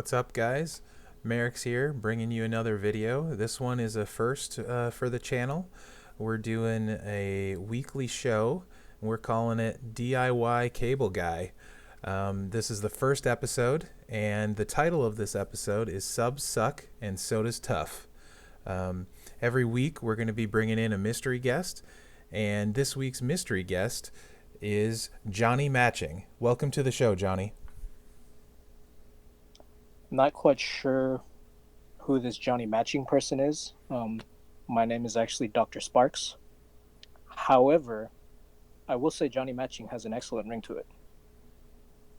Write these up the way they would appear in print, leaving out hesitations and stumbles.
What's up, guys? Merrick's here, bringing you another video. This one is a first for the channel. We're doing a weekly show. We're calling it D.I.Cable Guy. This is the first episode, and the title of this episode is Subs Suck and So Does TUF. Every week, we're going to be bringing in a mystery guest, and this week's mystery guest is Johnny Matching. Welcome to the show, Johnny. Not quite sure who this Johnny Matching person is. My name is actually Dr. Sparks. However, I will say Johnny Matching has an excellent ring to it.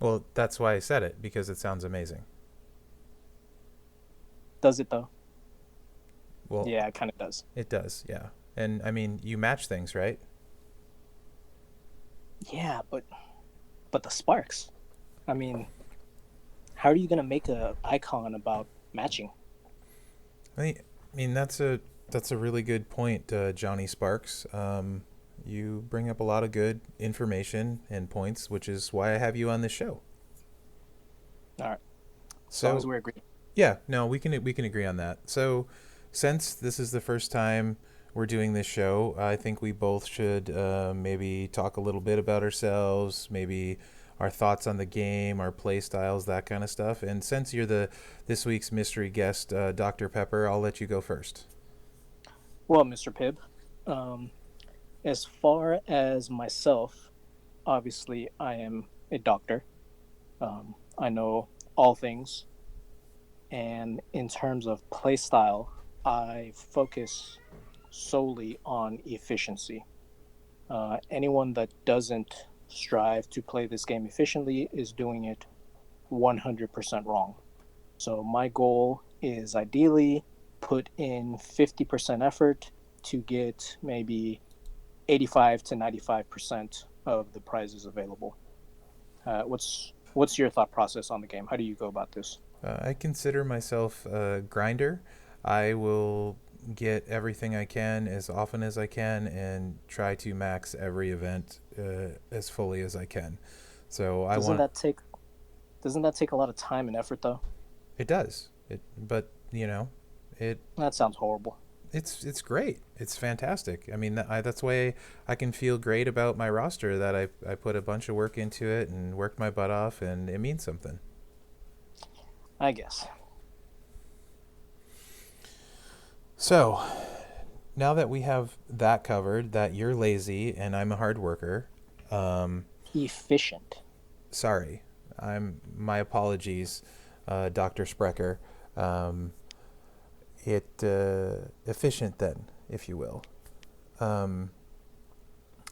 Well, that's why I said it, because it sounds amazing. Does it though? Well, Yeah, it kind of does. it does, yeah. And I mean, you match things, right? Yeah, but the Sparks. I mean, how are you gonna make a icon about matching? I mean that's a really good point, Johnny Sparks. You bring up a lot of good information and points, which is why I have you on this show. All right, as long as So we agree. yeah, no, we can agree on that. So since this is the first time we're doing this show, I think we both should maybe talk a little bit about ourselves, maybe our thoughts on the game, our play styles, that kind of stuff. And since you're the this week's mystery guest, Dr. Pepper, I'll let you go first. Well, Mr. Pibb, um, as far as myself, obviously I am a doctor. I know all things. And in terms of play style, I focus solely on efficiency. Anyone that doesn't strive to play this game efficiently is doing it 100% wrong. So my goal is ideally put in 50% effort to get maybe 85 to 95% of the prizes available. What's your thought process on the game? How do you go about this? I consider myself a grinder. I will get everything I can as often as I can and try to max every event as fully as I can. So I Doesn't want that take doesn't that take a lot of time and effort though? it does it, but it That sounds horrible. it's great. It's fantastic. I mean, that's why I can feel great about my roster that I put a bunch of work into it and worked my butt off, and it means something. I guess. So now that we have that covered, that you're lazy and I'm a hard worker, um, Efficient. sorry. My apologies, Dr. Sprecher. Um, efficient then, if you will. Um,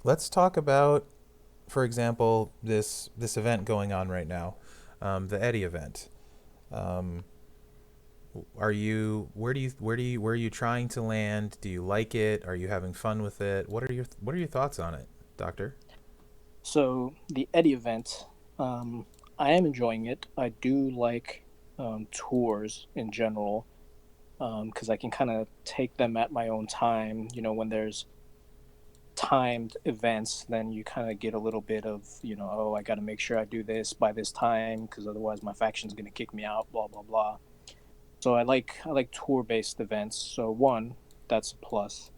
let's talk about, for example, this event going on right now, the Eddie event. Um, are you where are you trying to land? Do you like it? Are you having fun with it? What are your thoughts on it, Doctor? So the Eddie event, I am enjoying it. I do like tours in general because I can kind of take them at my own time. You know, when there's timed events, then you kind of get a little bit of, oh, I got to make sure I do this by this time because otherwise my faction's going to kick me out, blah, blah, blah. So I like tour based events. So one, that's a plus.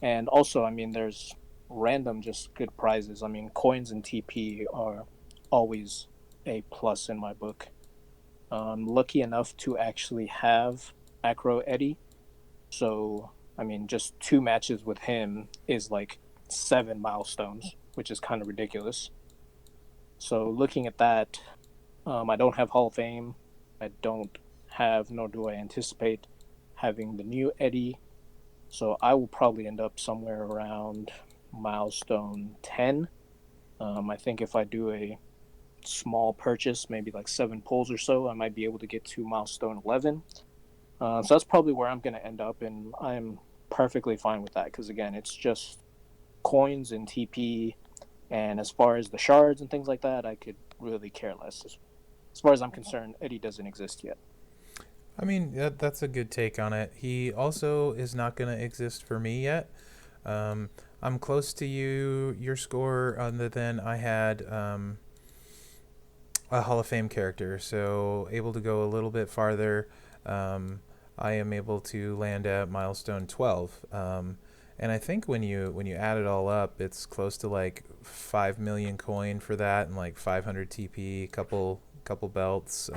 And also, I mean, there's random just good prizes. I mean, coins and TP are always a plus in my book. I'm lucky enough to actually have Acro Eddie. So, I mean, just two matches with him is like 7 milestones, which is kind of ridiculous. So, looking at that, I don't have Hall of Fame. I don't have, nor do I anticipate having the new Eddie. So, I will probably end up somewhere around milestone 10. I think if I do a small purchase, maybe like 7 pulls or so, I might be able to get to milestone 11. So that's probably where I'm going to end up, and I'm perfectly fine with that because, again, it's just coins and TP. And as far as the shards and things like that, I could really care less. As far as I'm concerned, Eddie doesn't exist yet. I mean, that's a good take on it. He also is not going to exist for me yet. Um, I'm close to your score, other than I had a Hall of Fame character, so able to go a little bit farther. Um, I am able to land at milestone 12, and I think when you add it all up, it's close to like 5 million coin for that, and like 500 TP, couple belts.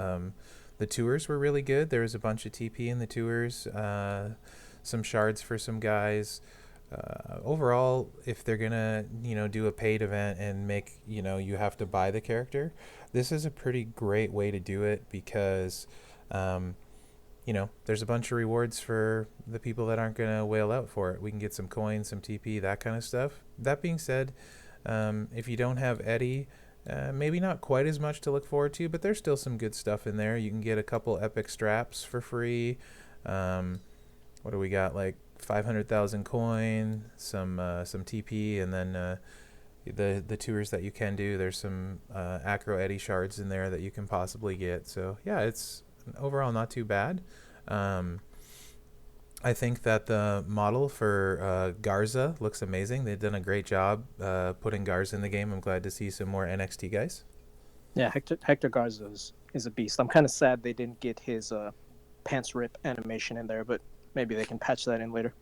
The tours were really good. There was a bunch of TP in the tours, some shards for some guys. Overall, if they're gonna do a paid event and make you have to buy the character, this is a pretty great way to do it because um, there's a bunch of rewards for the people that aren't gonna whale out for it. We can get some coins, some TP, that kind of stuff. That being said, if you don't have Eddie, maybe not quite as much to look forward to, but there's still some good stuff in there. You can get a couple epic straps for free. Um, what do we got? Like 500,000 coin, some TP, and then the tours that you can do. There's some Acro Eddy shards in there that you can possibly get. So yeah, it's overall not too bad. Um, I think that the model for Garza looks amazing. They've done a great job putting Garza in the game. I'm glad to see some more NXT guys. Yeah, Hector Garza is a beast. I'm kind of sad they didn't get his pants rip animation in there, but maybe they can patch that in later.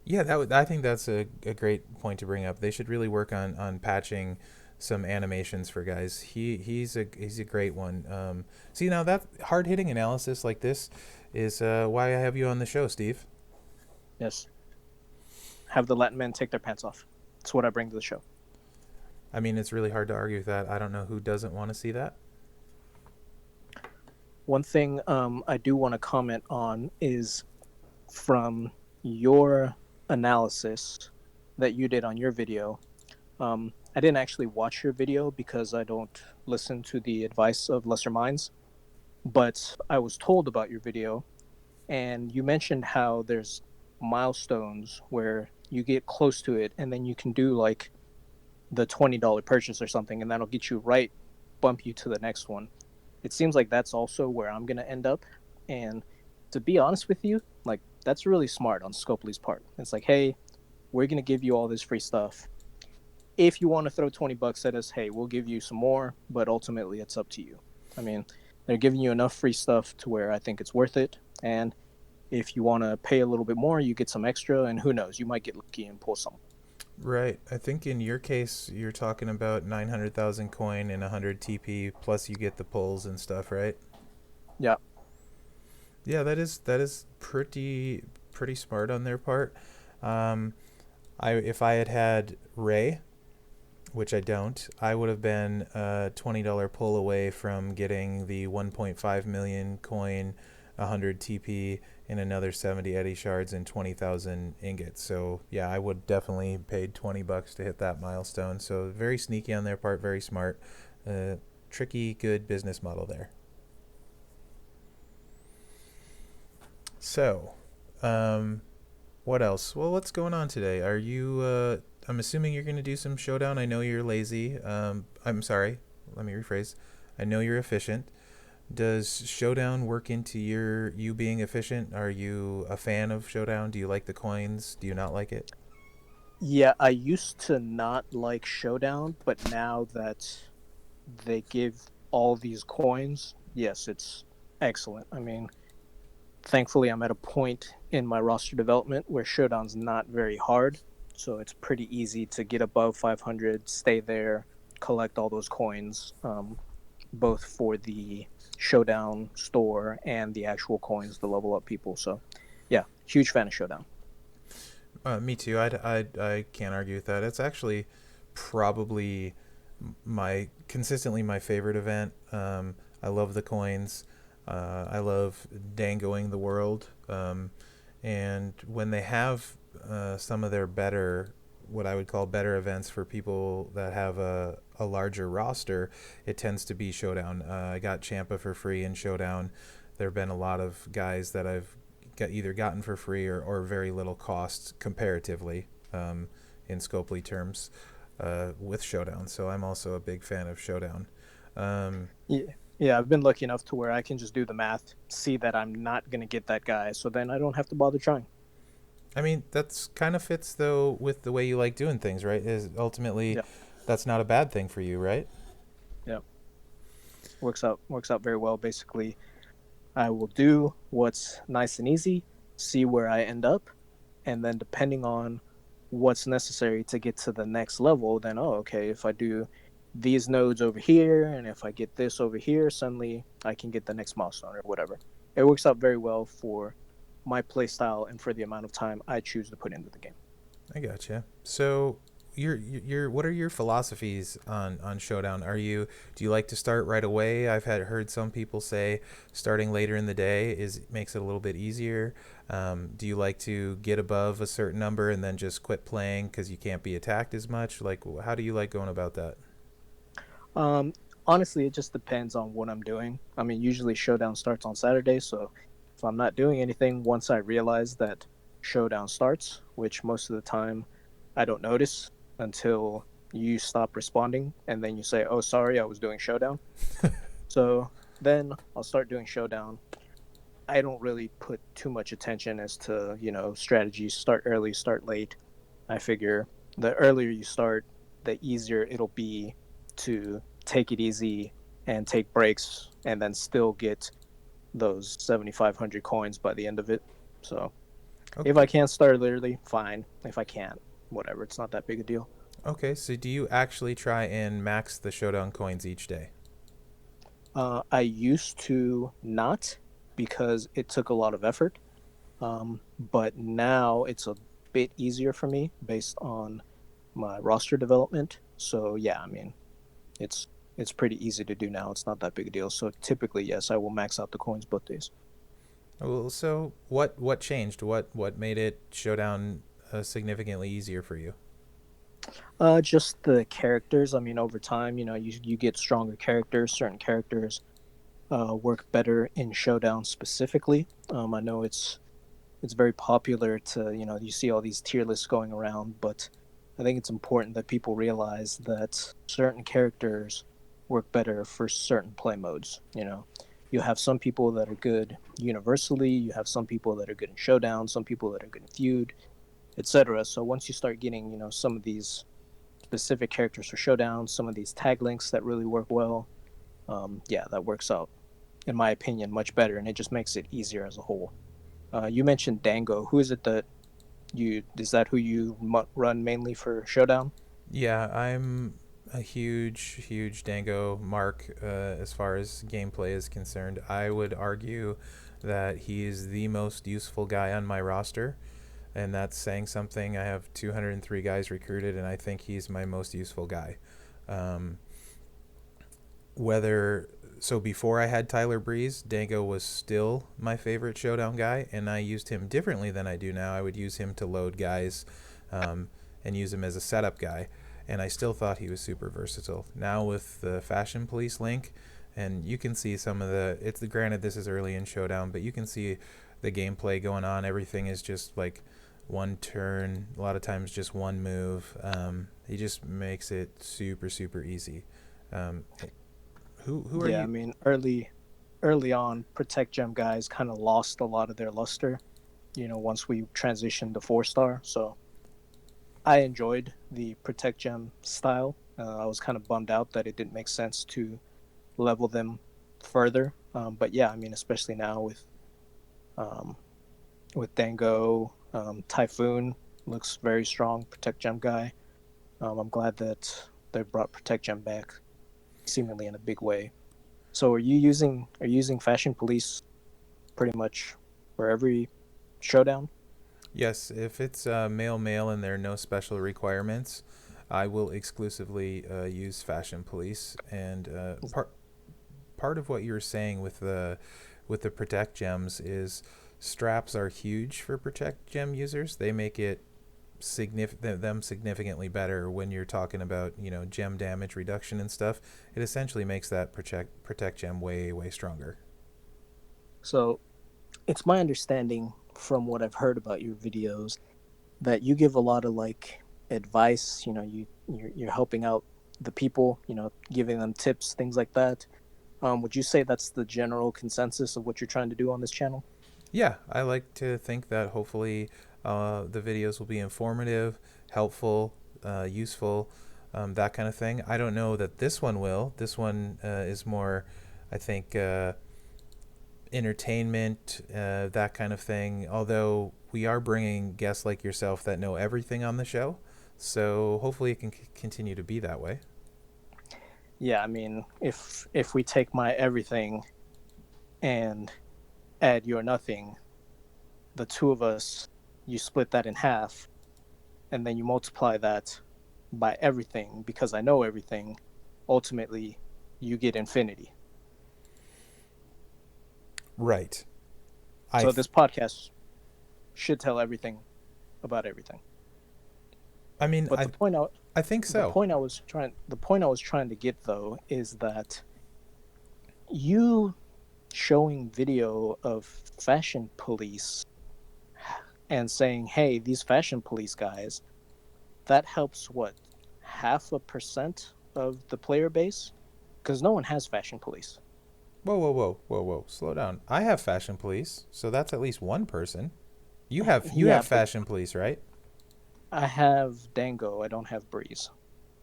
Yeah, I think that's a great point to bring up. They should really work on patching some animations for guys. He's a great one. See, now that hard hitting analysis like this is why I have you on the show, Steve. Yes, have the Latin men take their pants off. That's what I bring to the show. I mean, it's really hard to argue with that. I don't know who doesn't want to see that. One thing I do want to comment on is from your analysis that you did on your video. I didn't actually watch your video because I don't listen to the advice of lesser minds, but I was told about your video, and you mentioned how there's milestones where you get close to it, and then you can do like the $20 purchase or something, and that'll get you right, bump you to the next one. It seems like that's also where I'm gonna end up, and to be honest with you, like that's really smart on Scopely's part. It's like, hey, we're gonna give you all this free stuff. If you want to throw $20 at us, hey, we'll give you some more, but ultimately it's up to you. I mean, they're giving you enough free stuff to where I think it's worth it. And if you want to pay a little bit more, you get some extra, and who knows, you might get lucky and pull some. Right. I think in your case, you're talking about 900,000 coin and 100 TP, plus you get the pulls and stuff, right? Yeah. Yeah, that is pretty smart on their part. Um, I if I had had Ray, which I don't, I would have been a $20 pull away from getting the 1.5 million coin, 100 TP, and another 70 Eddy shards and 20,000 ingots. So yeah, I would definitely paid $20 to hit that milestone. So very sneaky on their part, very smart, tricky, good business model there. So, um, what else? Well, what's going on today? Are you? I'm assuming you're going to do some showdown. I know you're lazy. I'm sorry. Let me rephrase. I know you're efficient. Does showdown work into you being efficient? Are you a fan of showdown? Do you like the coins? Do you not like it? Yeah, I used to not like Showdown, but now that they give all these coins, yes, it's excellent. I mean, thankfully, I'm at a point in my roster development where Showdown's not very hard, so it's pretty easy to get above 500, stay there, collect all those coins, both for the Showdown store and the actual coins to level up people. So, yeah, huge fan of Showdown. Me too. I can't argue with that. It's actually probably my consistently my favorite event. I love the coins. I love dangoing the world. And when they have some of their better, what I would call better events for people that have a larger roster, it tends to be Showdown. I got Champa for free in Showdown. There have been a lot of guys that I've either gotten for free or very little cost comparatively in Scopely terms with Showdown. So I'm also a big fan of Showdown. Um, Yeah. Yeah, I've been lucky enough to where I can just do the math, see that I'm not going to get that guy, so then I don't have to bother trying. I mean, that's kind of fits though with the way you like doing things, right? Is ultimately Yeah. that's not a bad thing for you, right? Yeah. works out very well. Basically, I will do what's nice and easy, see where I end up, and then depending on what's necessary to get to the next level, then oh, okay, if I do these nodes over here and if I get this over here, suddenly I can get the next milestone or whatever. It works out very well for my playstyle and for the amount of time I choose to put into the game. I gotcha. So, your what are your philosophies on Showdown? Do you like to start right away? I've had heard some people say starting later in the day is makes it a little bit easier. Do you like to get above a certain number and then just quit playing because you can't be attacked as much? Like, how do you like going about that? Um, Honestly, it just depends on what I'm doing. I mean, usually Showdown starts on Saturday, so if I'm not doing anything, once I realize that Showdown starts, which most of the time I don't notice until you stop responding and then you say, "Oh, sorry, I was doing Showdown." So then I'll start doing Showdown. I don't really put too much attention as to, strategies, start early, start late. I figure the earlier you start, the easier it'll be to take it easy and take breaks and then still get those 7,500 coins by the end of it. So if I Okay. can't start early, fine. If I can't, whatever. It's not that big a deal. Okay. So, do you actually try and max the Showdown coins each day? I used to not because it took a lot of effort. But now it's a bit easier for me based on my roster development. So yeah, I mean, it's it's pretty easy to do now. It's not that big a deal. So typically, yes, I will max out the coins both days. Well, so what changed? What made it Showdown significantly easier for you? Just the characters. I mean, over time, you get stronger characters. Certain characters work better in Showdown specifically. I know it's very popular to, you see all these tier lists going around, but I think it's important that people realize that certain characters work better for certain play modes. You have some people that are good universally, you have some people that are good in Showdown, some people that are good in Feud, etc. So once you start getting, some of these specific characters for Showdown, some of these tag links that really work well, yeah, that works out, in my opinion, much better, and it just makes it easier as a whole. You mentioned Dango. Who is it that is that who you run mainly for Showdown? Yeah, I'm a huge Dango mark as far as gameplay is concerned. I would argue that he is the most useful guy on my roster, and that's saying something. I have 203 guys recruited, and I think he's my most useful guy. Um, whether so before I had Tyler Breeze, Dango was still my favorite Showdown guy, and I used him differently than I do now. I would use him to load guys, um, and use him as a setup guy, and I still thought he was super versatile. Now with the Fashion Police link, and you can see some of the. It's granted this is early in Showdown, but you can see the gameplay going on. Everything is just like one turn. A lot of times just one move. He just makes it super easy. Um, who are Yeah, I you? mean, early on, Protect Gem guys kind of lost a lot of their luster. Once we transitioned to 4 star, so I enjoyed the Protect Gem style. I was kind of bummed out that it didn't make sense to level them further. But yeah, I mean, especially now um, with Dango, Typhoon looks very strong. Protect Gem guy. I'm glad that they brought Protect Gem back, seemingly in a big way. So are you using Fashion Police pretty much for every showdown? Yes, if it's male male and there are no special requirements, I will exclusively use Fashion Police. And part of what you're saying with the Protect gems is straps are huge for Protect gem users. They make it significantly better when you're talking about gem damage reduction and stuff. It essentially makes that protect gem way stronger. So it's my understanding from what I've heard about your videos that you give a lot of like advice. You're helping out the people. Giving them tips, things like that. Would you say that's the general consensus of what you're trying to do on this channel? Yeah, I like to think that hopefully the videos will be informative, helpful, useful, that kind of thing. I don't know that this one will. This one is more I think entertainment, that kind of thing. Although we are bringing guests like yourself that know everything on the show, so hopefully it can continue to be that way. Yeah, I mean, if we take my everything and add your nothing, the two of us, you split that in half, and then you multiply that by everything because I know everything. Ultimately, you get infinity. Right. I So th- this podcast should tell everything about everything. I mean But I think so. the point I was trying to get though is that you showing video of fashion police and saying, "Hey, these fashion police guys," that helps what, 0.5% of the player base? Because no one has fashion police. Whoa, whoa, whoa, whoa, whoa! Slow down. I have fashion police, so that's at least one person. You Yeah, have but fashion police, right? I have Dango. I don't have Breeze.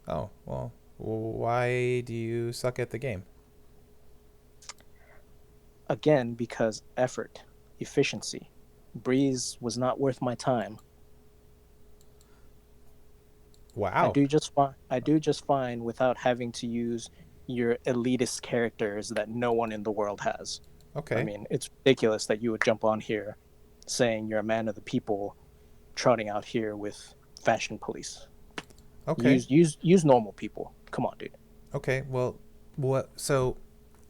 Oh well. Why do you suck at the game? Again, because effort, efficiency. Breeze was not worth my time. Wow. I do just fine without having to use your elitist characters that no one in the world has. I Okay. mean, it's ridiculous that you would jump on here saying you're a man of the people, trotting out here with fashion police. Okay. Use normal people. Come on, dude. Okay. Well, what? So,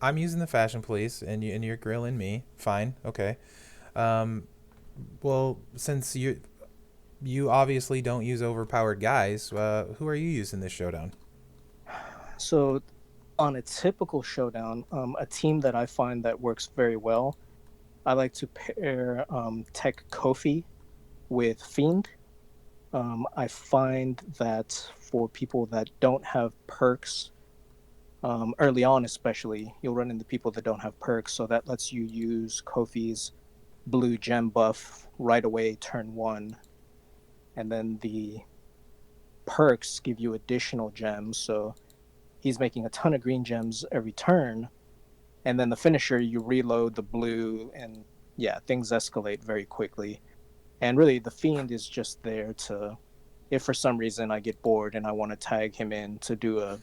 I'm using the fashion police, and you're grilling me. Fine. Okay. Um. Well, since you obviously don't use overpowered guys, who are you using this showdown? So on a typical showdown, a team that I find that works very well, I like to pair Tech Kofi with Fiend. I find that for people that don't have perks, early on especially, you'll run into people that don't have perks, so that lets you use Kofi's blue gem buff right away, turn one, and then the perks give you additional gems, so he's making a ton of green gems every turn, and then the finisher you reload the blue, and yeah, things escalate very quickly. And really the Fiend is just there to, if for some reason I get bored and I want to tag him in to do a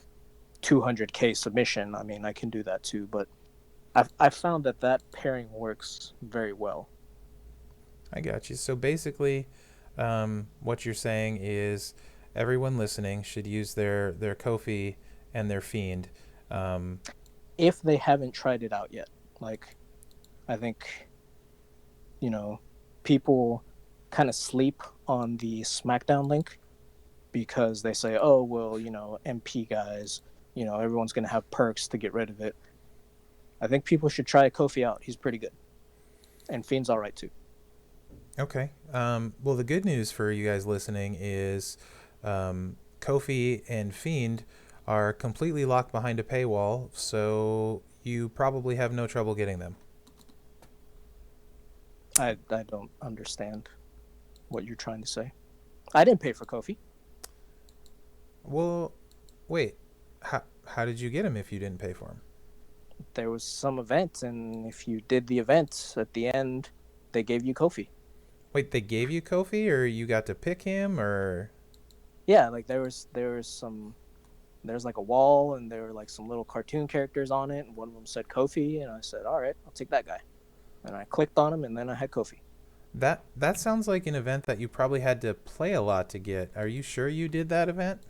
200k submission, I mean I can do that too, but I've found that that pairing works very well. I got you. So basically, what you're saying is everyone listening should use their Kofi and their Fiend. Um, If they haven't tried it out yet, like, I think, you know, people kind of sleep on the SmackDown link because they say, oh, well, MP guys, everyone's going to have perks to get rid of it. I think people should try Kofi out. He's pretty good. And Fiend's all right too. okay. Well, the good news for you guys listening is Kofi and Fiend are completely locked behind a paywall, so you probably have no trouble getting them. I don't understand what you're trying to say. I didn't pay for Kofi. Well, wait. How did you get them if you didn't pay for them? There was some event, and if you did the event at the end, they gave you Kofi. Wait, they gave you Kofi, or you got to pick him, or Yeah, like there's like a wall, and there were like some little cartoon characters on it, and one of them said Kofi, and I said, all right, I'll take that guy. And I clicked on him, and then I had Kofi. that sounds like an event that you probably had to play a lot to get. Are you sure you did that event?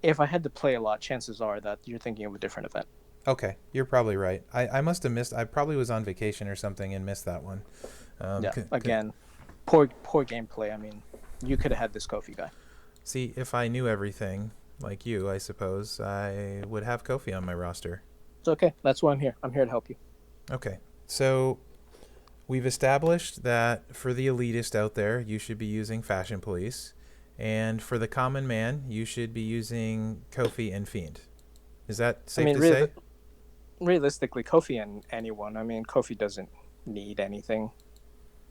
If I had to play a lot, chances are that you're thinking of a different event. Okay, you're probably right. I must have missed. I probably was on vacation or something and missed that one. Yeah, again, poor gameplay. I mean, you could have had this Kofi guy. See, if I knew everything like you, I suppose I would have Kofi on my roster. It's okay. That's why I'm here. I'm here to help you. Okay, so we've established that for the elitist out there, you should be using Fashion Police, and for the common man, you should be using Kofi and Fiend. Is that I safe mean, to say? realistically, Kofi and anyone. I mean, Kofi doesn't need anything.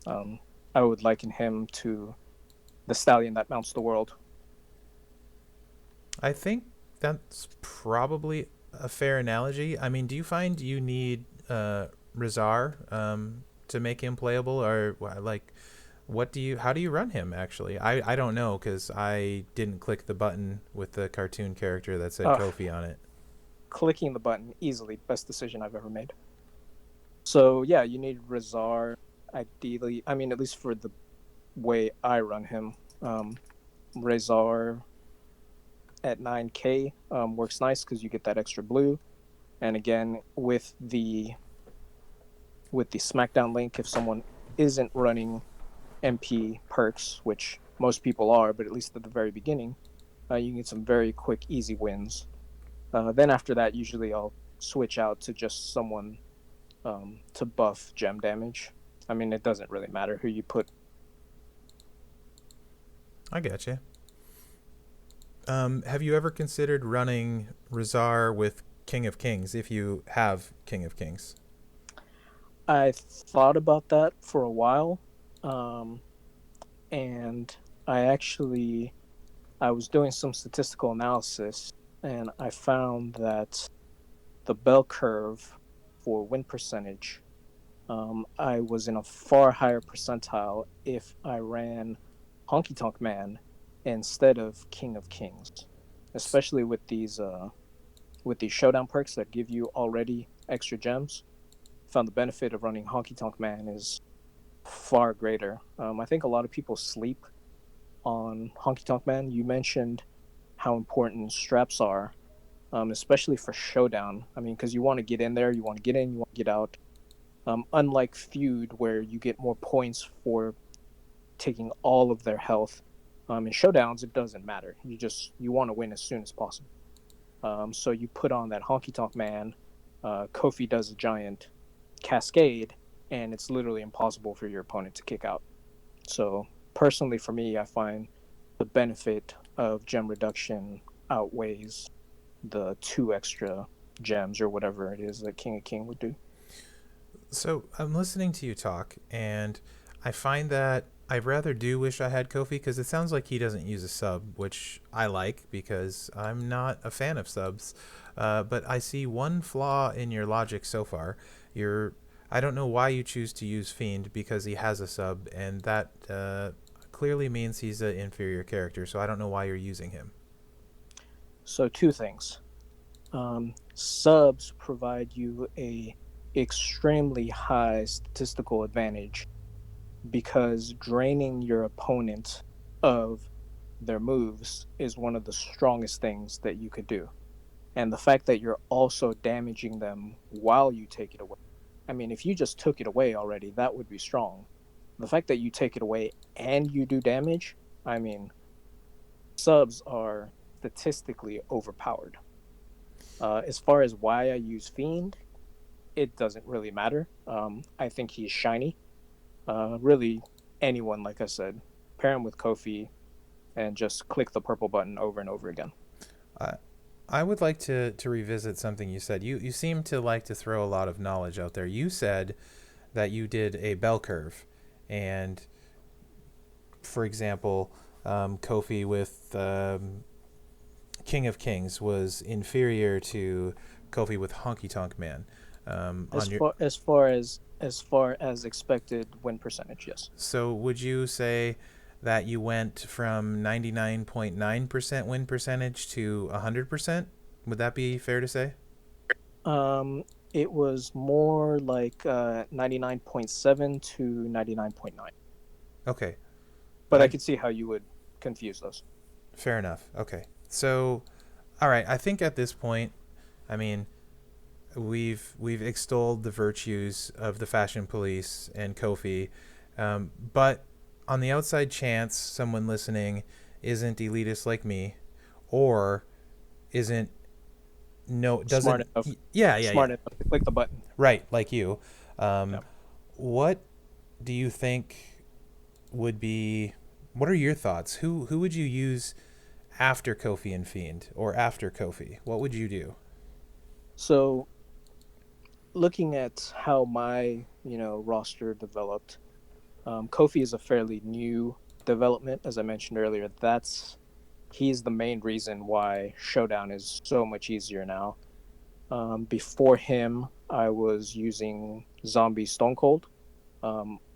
Um, I would liken him to the stallion that mounts the world. I think that's probably a fair analogy. I mean, do you find you need Rizar to make him playable, or like what do you? How do you run him? Actually, I don't know because I didn't click the button with the cartoon character that said Uh, Kofi on it. Clicking the button, easily best decision I've ever made. So yeah, you need Razar. Ideally, I mean, at least for the way I run him, Razar at 9K works nice because you get that extra blue. And again, with the SmackDown link, if someone isn't running MP perks, which most people are, but at least at the very beginning, you can get some very quick, easy wins. Then after that, usually I'll switch out to just someone to buff gem damage. I mean, it doesn't really matter who you put. I get you. Have you ever considered running Rizar with King of Kings if you have King of Kings? I thought about that for a while, um, and I was doing some statistical analysis, and I found that the bell curve for win percentage, I was in a far higher percentile if I ran Honky Tonk Man instead of King of Kings, especially with these showdown perks that give you already extra gems. Found the benefit of running Honky Tonk Man is far greater. I think a lot of people sleep on Honky Tonk Man. You mentioned how important straps are, especially for showdown. I mean, because you want to get in there, you want to get in, you want to get out. Unlike feud, where you get more points for taking all of their health, in showdowns it doesn't matter. You want to win as soon as possible. So you put on that Honky Tonk Man. Kofi does a giant cascade, and it's literally impossible for your opponent to kick out. So personally, for me, I find the benefit of gem reduction outweighs the two extra gems or whatever it is that King of King would do. So I'm listening to you talk, and I find that I rather do wish I had Kofi because it sounds like he doesn't use a sub, which I like because I'm not a fan of subs. But I see one flaw in your logic so far. You're I don't know why you choose to use Fiend because he has a sub, and that clearly means he's an inferior character. So I don't know why you're using him. So two things. Subs provide you a extremely high statistical advantage because draining your opponent of their moves is one of the strongest things that you could do. And the fact that you're also damaging them while you take it away. I mean, if you just took it away already, that would be strong. The fact that you take it away and you do damage, I mean, subs are statistically overpowered. As far as why I use Fiend, it doesn't really matter. I think he's shiny. Really, anyone, like I said, pair him with Kofi and just click the purple button over and over again. I I would like to revisit something you said. You seem to like to throw a lot of knowledge out there. You said that you did a bell curve, and for example, Kofi with King of Kings was inferior to Kofi with Honky Tonk Man. On your As far as expected win percentage, yes. So would you say that you went from 99.9% win percentage to 100%? Would that be fair to say? It was more like 99.7 to 99.9, Okay. but I I could see how you would confuse those. Fair enough. Okay. So all right, I think at this point, I mean, we've extolled the virtues of the fashion police and Kofi, but on the outside chance someone listening isn't elitist like me, or isn't no Smart doesn't enough, yeah smart enough to click the button. right like you, um, Yeah. what do you think would be what are your thoughts? Who would you use after Kofi and Fiend or after Kofi? What would you do? So looking at how my roster developed, Kofi is a fairly new development, as I mentioned earlier. He's the main reason why Showdown is so much easier now. Before him, I was using Zombie Stone Cold.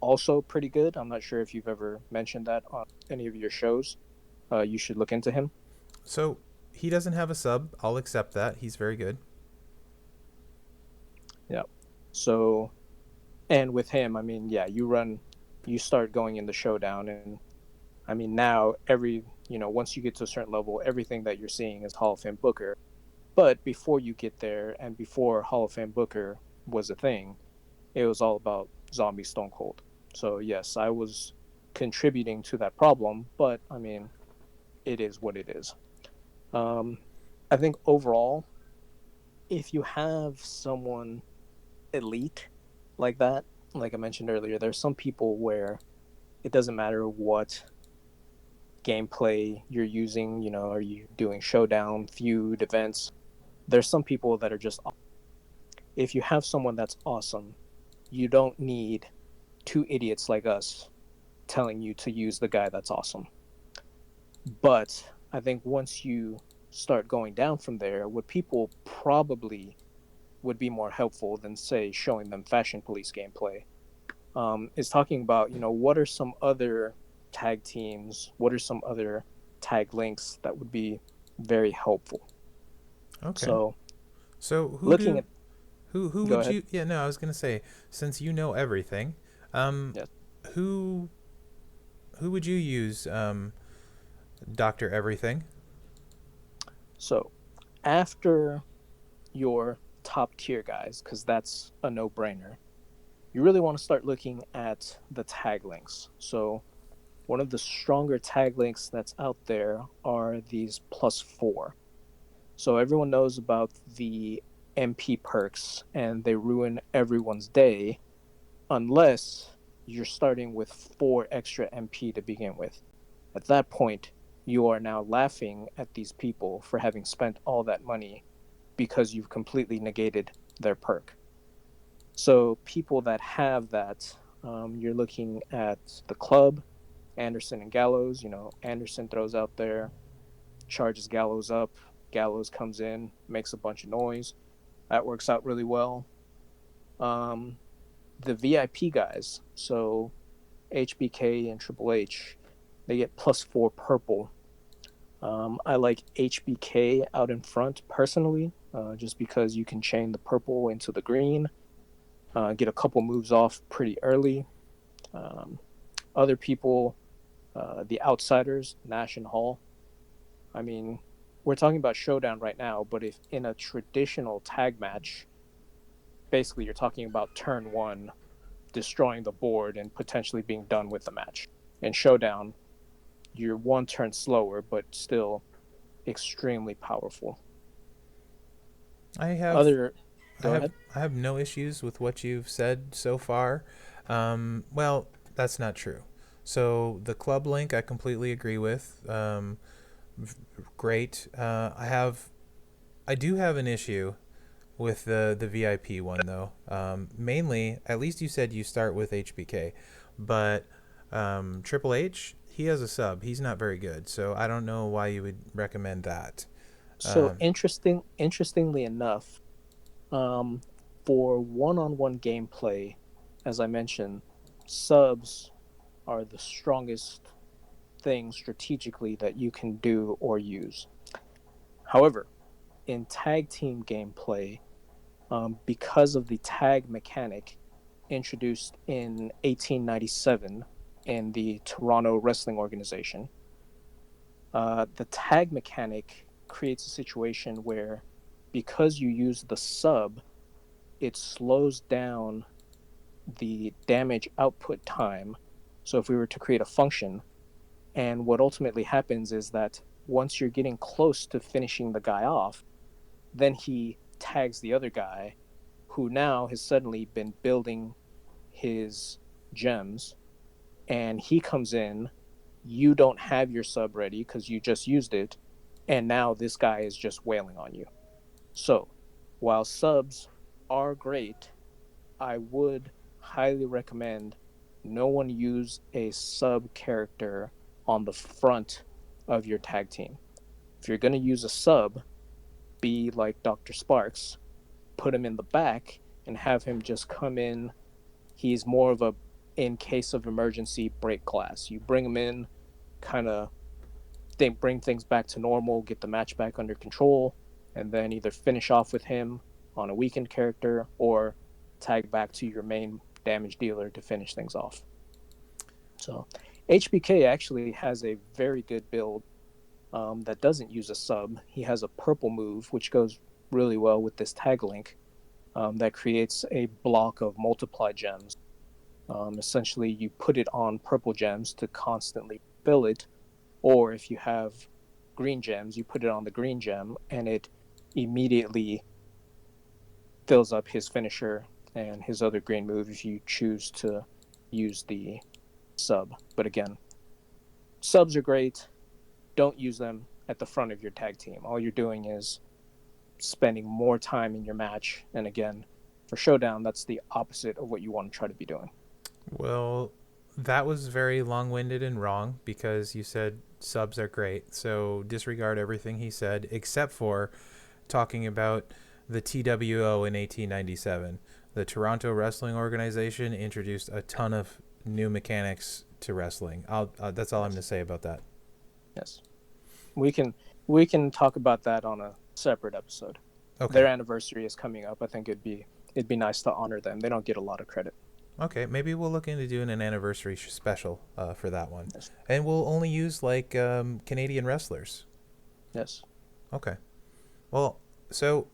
Also pretty good. I'm not sure if you've ever mentioned that on any of your shows. You should look into him. So he doesn't have a sub. I'll accept that. He's very good. Yeah. So, and with him, I mean, yeah, you start going in the showdown, and I mean, now once you get to a certain level, everything that you're seeing is Hall of Fame Booker. But before you get there, and before Hall of Fame Booker was a thing, it was all about Zombie Stone Cold. So yes, I was contributing to that problem, but I mean, it is what it is. Um, I think overall, if you have someone elite like that, like I mentioned earlier, there's some people where it doesn't matter what gameplay you're using. Are you doing showdown, feud, events? There's some people that are just awesome. If you have someone that's awesome, you don't need two idiots like us telling you to use the guy that's awesome. But I think once you start going down from there, what people probably would be more helpful than, say, showing them Fashion Police gameplay, is talking about, what are some other tag teams, what are some other tag links that would be very helpful. Okay. So So looking at, who go would ahead. you? Yeah, no, I was gonna say, since you know everything, um, Yes. who who would you use, Doctor Everything? So after your top tier guys, because that's a no brainer, you really want to start looking at the tag links. So one of the stronger tag links that's out there are these +4. So everyone knows about the MP perks and they ruin everyone's day unless you're starting with 4 extra MP to begin with. At that point, you are now laughing at these people for having spent all that money because you've completely negated their perk. So people that have that, you're looking at the club, Anderson and Gallows. Anderson throws out there, charges Gallows up. Gallows comes in, makes a bunch of noise. That works out really well. Um, the VIP guys, so HBK and Triple H, they get +4 purple. I like HBK out in front personally, just because you can chain the purple into the green, get a couple moves off pretty early. Um, Other people, the outsiders, Nash and Hall. I mean, we're talking about Showdown right now, but if in a traditional tag match, basically you're talking about turn one, destroying the board and potentially being done with the match. In Showdown, you're one turn slower, but still extremely powerful. I have Other, I go have ahead. I have no issues with what you've said so far. Well, that's not true. So the club link, I completely agree with. Great. I do have an issue with the VIP one though. Mainly, at least you said you start with HBK, but Triple H, he has a sub. He's not very good, so I don't know why you would recommend that. So Um, interestingly enough, um, for one-on-one gameplay, as I mentioned, subs are the strongest thing strategically that you can do or use. However, in tag team gameplay, because of the tag mechanic introduced in 1897 in the Toronto Wrestling Organization, the tag mechanic creates a situation where, because you use the sub, it slows down the damage output time. So if we were to create a function, and what ultimately happens is that once you're getting close to finishing the guy off, then he tags the other guy who now has suddenly been building his gems, and he comes in. You don't have your sub ready because you just used it, and now this guy is just wailing on you. So while subs are great, I would highly recommend no one use a sub character on the front of your tag team. If you're going to use a sub, be like Dr. Sparks. put him in the back and have him just come in. He's more of a in case of emergency break class. You bring him in, kind of bring things back to normal, get the match back under control, and then either finish off with him on a weakened character or tag back to your main damage dealer to finish things off. So HBK actually has a very good build that doesn't use a sub. He has a purple move, which goes really well with this tag link that creates a block of multiply gems. Essentially, you put it on purple gems to constantly fill it, or if you have green gems, you put it on the green gem, and it immediately fills up his finisher and his other green move if you choose to use the sub. But again, subs are great. Don't use them at the front of your tag team. All you're doing is spending more time in your match. And again, for Showdown, that's the opposite of what you want to try to be doing. Well, that was very long-winded and wrong because you said subs are great. So disregard everything he said except for talking about the TWO in 1897. The Toronto Wrestling Organization introduced a ton of new mechanics to wrestling. That's all I'm going to say about that. Yes. We can talk about that on a separate episode. Okay. Their anniversary is coming up. I think it'd be nice to honor them. They don't get a lot of credit. Okay, maybe we'll look into doing an anniversary special for that one. Yes. And we'll only use like Canadian wrestlers. Yes. Okay. Well, so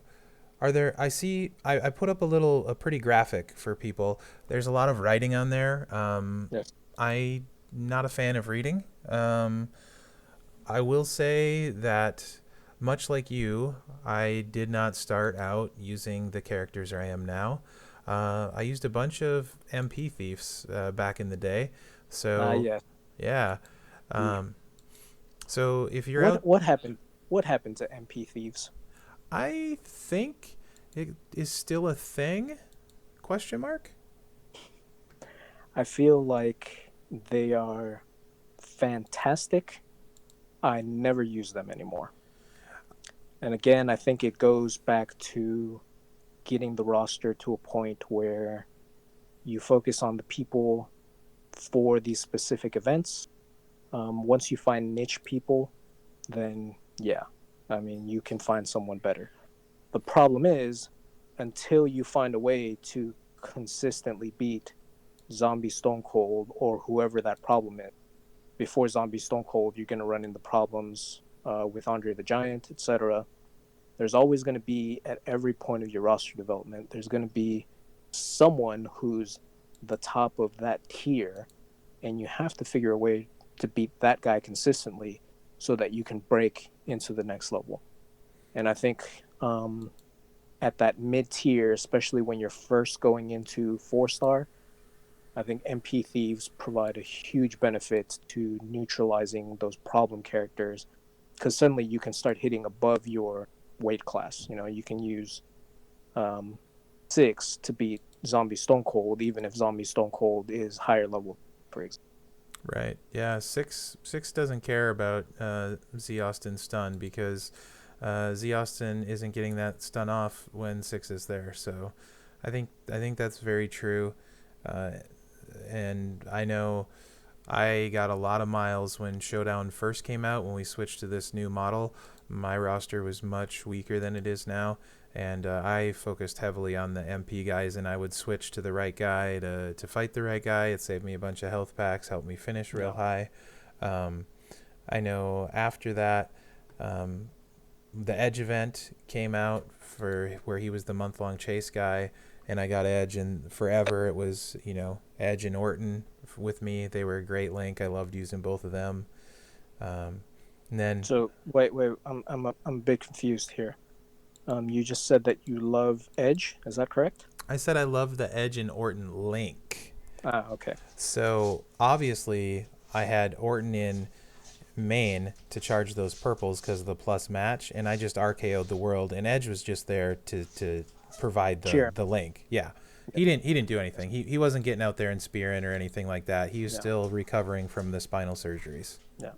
are there, I put up a pretty graphic for people. There's a lot of writing on there. Yes. I'm not a fan of reading. I will say that much like you, I did not start out using the characters I am now. I used a bunch of MP thieves back in the day. So yes. Yeah. So if you're what happened to MP thieves? I think it is still a thing? Question mark? I feel like they are fantastic. I never use them anymore. And again, I think it goes back to getting the roster to a point where you focus on the people for these specific events. Once you find niche people, then yeah, I mean, you can find someone better. The problem is, until you find a way to consistently beat Zombie Stone Cold or whoever that problem is, before Zombie Stone Cold, you're going to run into problems with Andre the Giant, etc. There's always going to be, at every point of your roster development, there's going to be someone who's the top of that tier, and you have to figure a way to beat that guy consistently so that you can break into the next level. And I think at that mid-tier, especially when you're first going into 4-star, I think MP Thieves provide a huge benefit to neutralizing those problem characters, because suddenly you can start hitting above your weight class. You know, you can use 6 to beat Zombie Stone Cold, even if Zombie Stone Cold is higher level, for example. Right. Yeah. Six doesn't care about Z Austin stun because Z Austin isn't getting that stun off when 6 is there. So I think that's very true. And I know I got a lot of miles when Showdown first came out. When we switched to this new model, my roster was much weaker than it is now, and I focused heavily on the MP guys, and I would switch to the right guy to fight the right guy. It saved me a bunch of health packs, helped me finish real high. I know after that, the Edge event came out for where he was the month-long chase guy, and I got Edge, and forever it was, Edge and Orton with me. They were a great link. I loved using both of them. And then so wait, I'm a bit confused here. You just said that you love Edge. Is that correct? I said I love the Edge and Orton link. Okay. So obviously I had Orton in main to charge those purples because of the plus match, and I just RKO'd the world, and Edge was just there to provide the link. Yeah. He didn't do anything. He wasn't getting out there and spearing or anything like that. He was still recovering from the spinal surgeries. Yeah.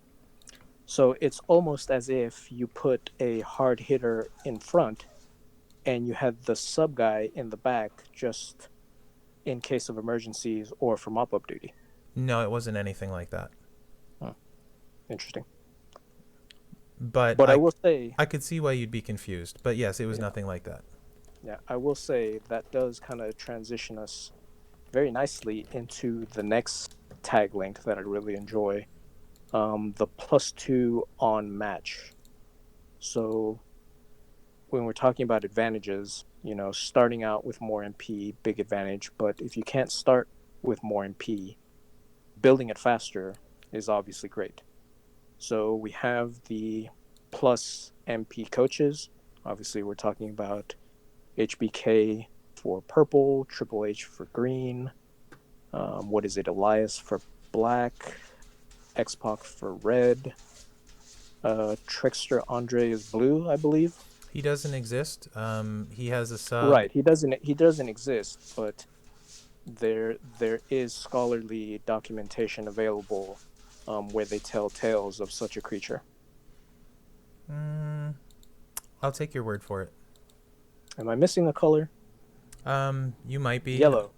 So it's almost as if you put a hard hitter in front and you had the sub guy in the back just in case of emergencies or for mop up duty. No, it wasn't anything like that. Hmm, interesting. But But I I will say, I could see why you'd be confused. But yes, it was yeah, nothing like that. yeah, I will say that does kind of transition us very nicely into the next tag link that I really enjoy, the +2 on match. So when we're talking about advantages, starting out with more MP, big advantage. But if you can't start with more MP, building it faster is obviously great. So we have the plus MP coaches. Obviously, we're talking about HBK for purple, Triple H for green. What is it? Elias for black, X-Pac for red. Trickster Andre is blue, I believe. He doesn't exist. He has a sub. Right. He doesn't exist, but there is scholarly documentation available where they tell tales of such a creature. Mm, I'll take your word for it. Am I missing a color? You might be. Yellow.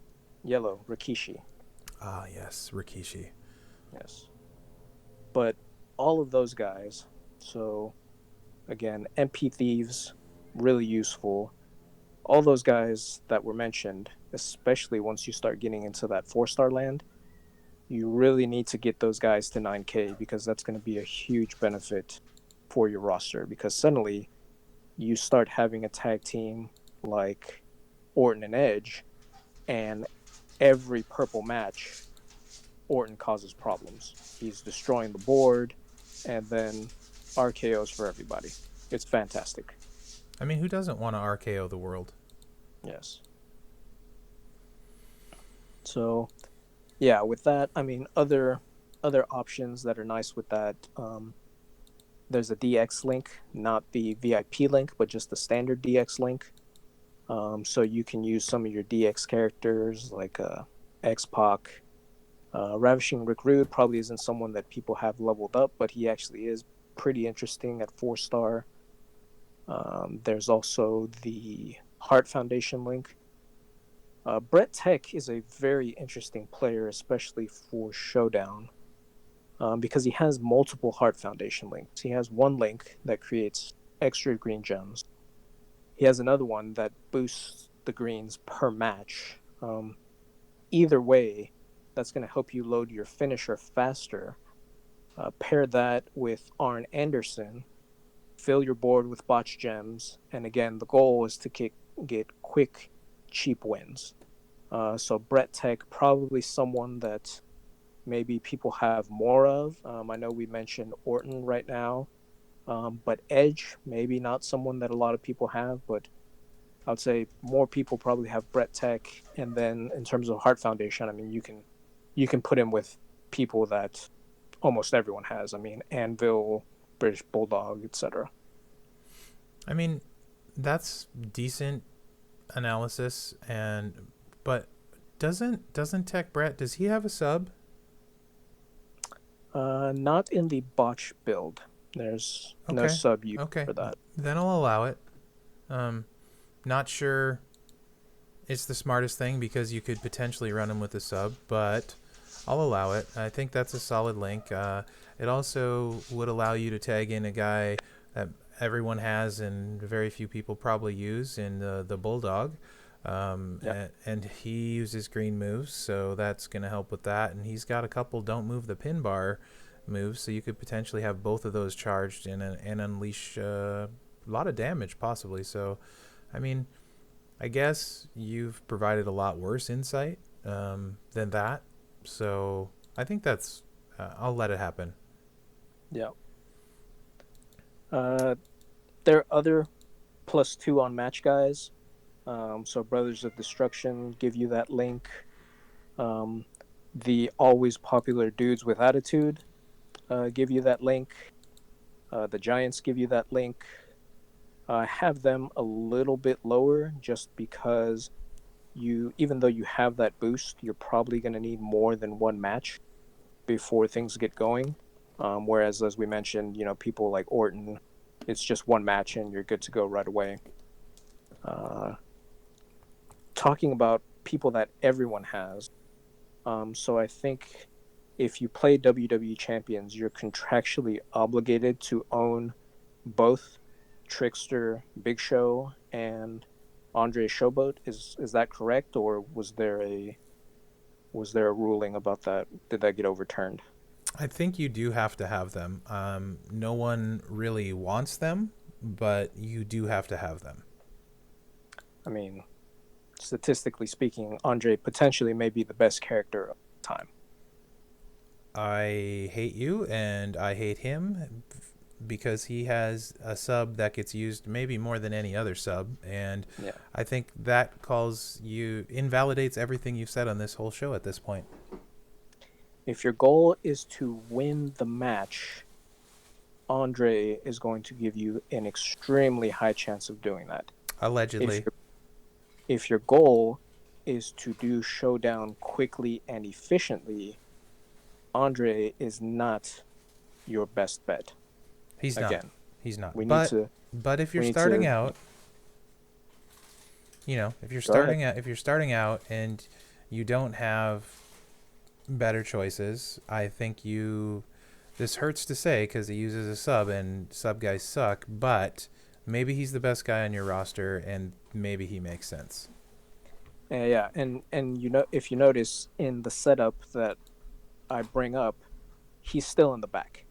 Yellow. Rikishi. Ah, yes, Rikishi. Yes. But all of those guys, so again, MP Thieves, really useful. All those guys that were mentioned, especially once you start getting into that 4-star land, you really need to get those guys to 9K because that's going to be a huge benefit for your roster. Because suddenly you start having a tag team like Orton and Edge, and every purple match, Orton causes problems. He's destroying the board, and then RKOs for everybody. It's fantastic. I mean, who doesn't want to RKO the world? Yes. So yeah, with that, I mean, other options that are nice with that. There's a DX link, not the VIP link, but just the standard DX link. So you can use some of your DX characters like X-Pac. Ravishing Rick Rude probably isn't someone that people have leveled up, but he actually is pretty interesting at 4-star. There's also the Heart Foundation link. Brett Tech is a very interesting player, especially for Showdown, because he has multiple Heart Foundation links. He has one link that creates extra green gems. He has another one that boosts the greens per match. Either way, that's going to help you load your finisher faster. Pair that with Arn Anderson, fill your board with botch gems, and again, the goal is to get quick, cheap wins. So Brett Tech, probably someone that maybe people have more of. I know we mentioned Orton right now, but Edge, maybe not someone that a lot of people have, but I would say more people probably have Brett Tech. And then in terms of Heart Foundation, I mean, you can put him with people that almost everyone has. I mean, Anvil, British Bulldog, etc. I mean, that's decent analysis, but doesn't Tech Brett, does he have a sub? Not in the botch build. There's no Okay, sub use okay, for that. then I'll allow it. Um, Not sure it's the smartest thing because you could potentially run him with a sub, but I'll allow it. I think that's a solid link. It also would allow you to tag in a guy that everyone has and very few people probably use in the Bulldog. Yeah. And he uses green moves, so that's going to help with that. And he's got a couple don't move the pin bar moves, so you could potentially have both of those charged and unleash a lot of damage possibly. So, I mean, I guess you've provided a lot worse insight than that. So I think that's, I'll let it happen. Yeah. Uh, there are other +2 on match guys. So Brothers of Destruction give you that link. Um, the always popular dudes with attitude give you that link. The Giants give you that link. I have them a little bit lower just because even though you have that boost, you're probably going to need more than one match before things get going. Whereas, as we mentioned, people like Orton, it's just one match and you're good to go right away. Uh, Talking about people that everyone has. So I think if you play WWE Champions, you're contractually obligated to own both Trickster, Big Show, and Andre Showboat. Is that correct, or was there a ruling about that? Did that get overturned? I think you do have to have them. No one really wants them, but you do have to have them. I mean, statistically speaking, Andre potentially may be the best character of the time. I hate you and I hate him because he has a sub that gets used maybe more than any other sub, and Yeah. I think that calls you invalidates everything you've said on this whole show at this point. If your goal is to win the match, Andre is going to give you an extremely high chance of doing that. If Allegedly. your if your goal is to do Showdown quickly and efficiently, Andre is not your best bet. He's not. Again, He's not. we need But to but if you're we need starting to out, if you're go ahead. starting out and you don't have better choices, I think you this hurts to say cuz he uses a sub and sub guys suck, but maybe he's the best guy on your roster and maybe he makes sense. Yeah, and if you notice in the setup that I bring up, he's still in the back.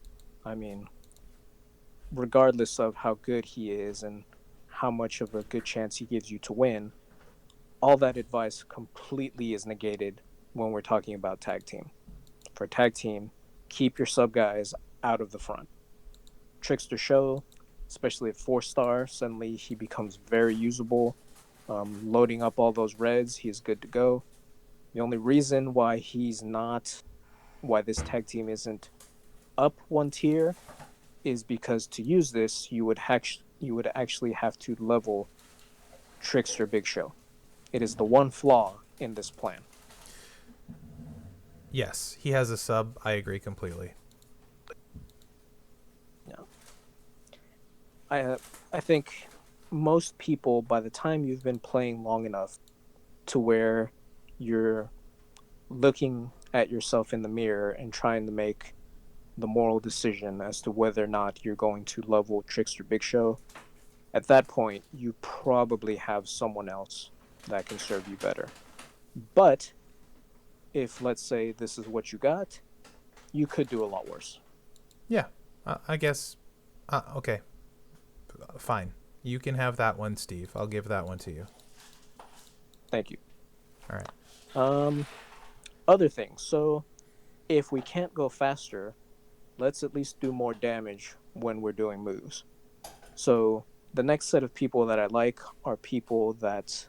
I mean, regardless of how good he is and how much of a good chance he gives you to win, all that advice completely is negated when we're talking about tag team. For a tag team, keep your sub guys out of the front. Trickster Show, especially at 4-star, suddenly he becomes very usable. Loading up all those reds, he's good to go. The only reason why this tag team isn't up one tier is because to use this, you would actually have to level Trickster Big Show. It is the one flaw in this plan. Yes, he has a sub. I agree completely. Yeah, I think most people, by the time you've been playing long enough to where you're looking at yourself in the mirror and trying to make the moral decision as to whether or not you're going to level Trickster Big Show, at that point, you probably have someone else that can serve you better. But if, let's say, this is what you got, you could do a lot worse. Yeah. I guess okay. Fine. You can have that one, Steve. I'll give that one to you. Thank you. All right. Um, Other things. So, if we can't go faster, let's at least do more damage when we're doing moves. So, the next set of people that I like are people that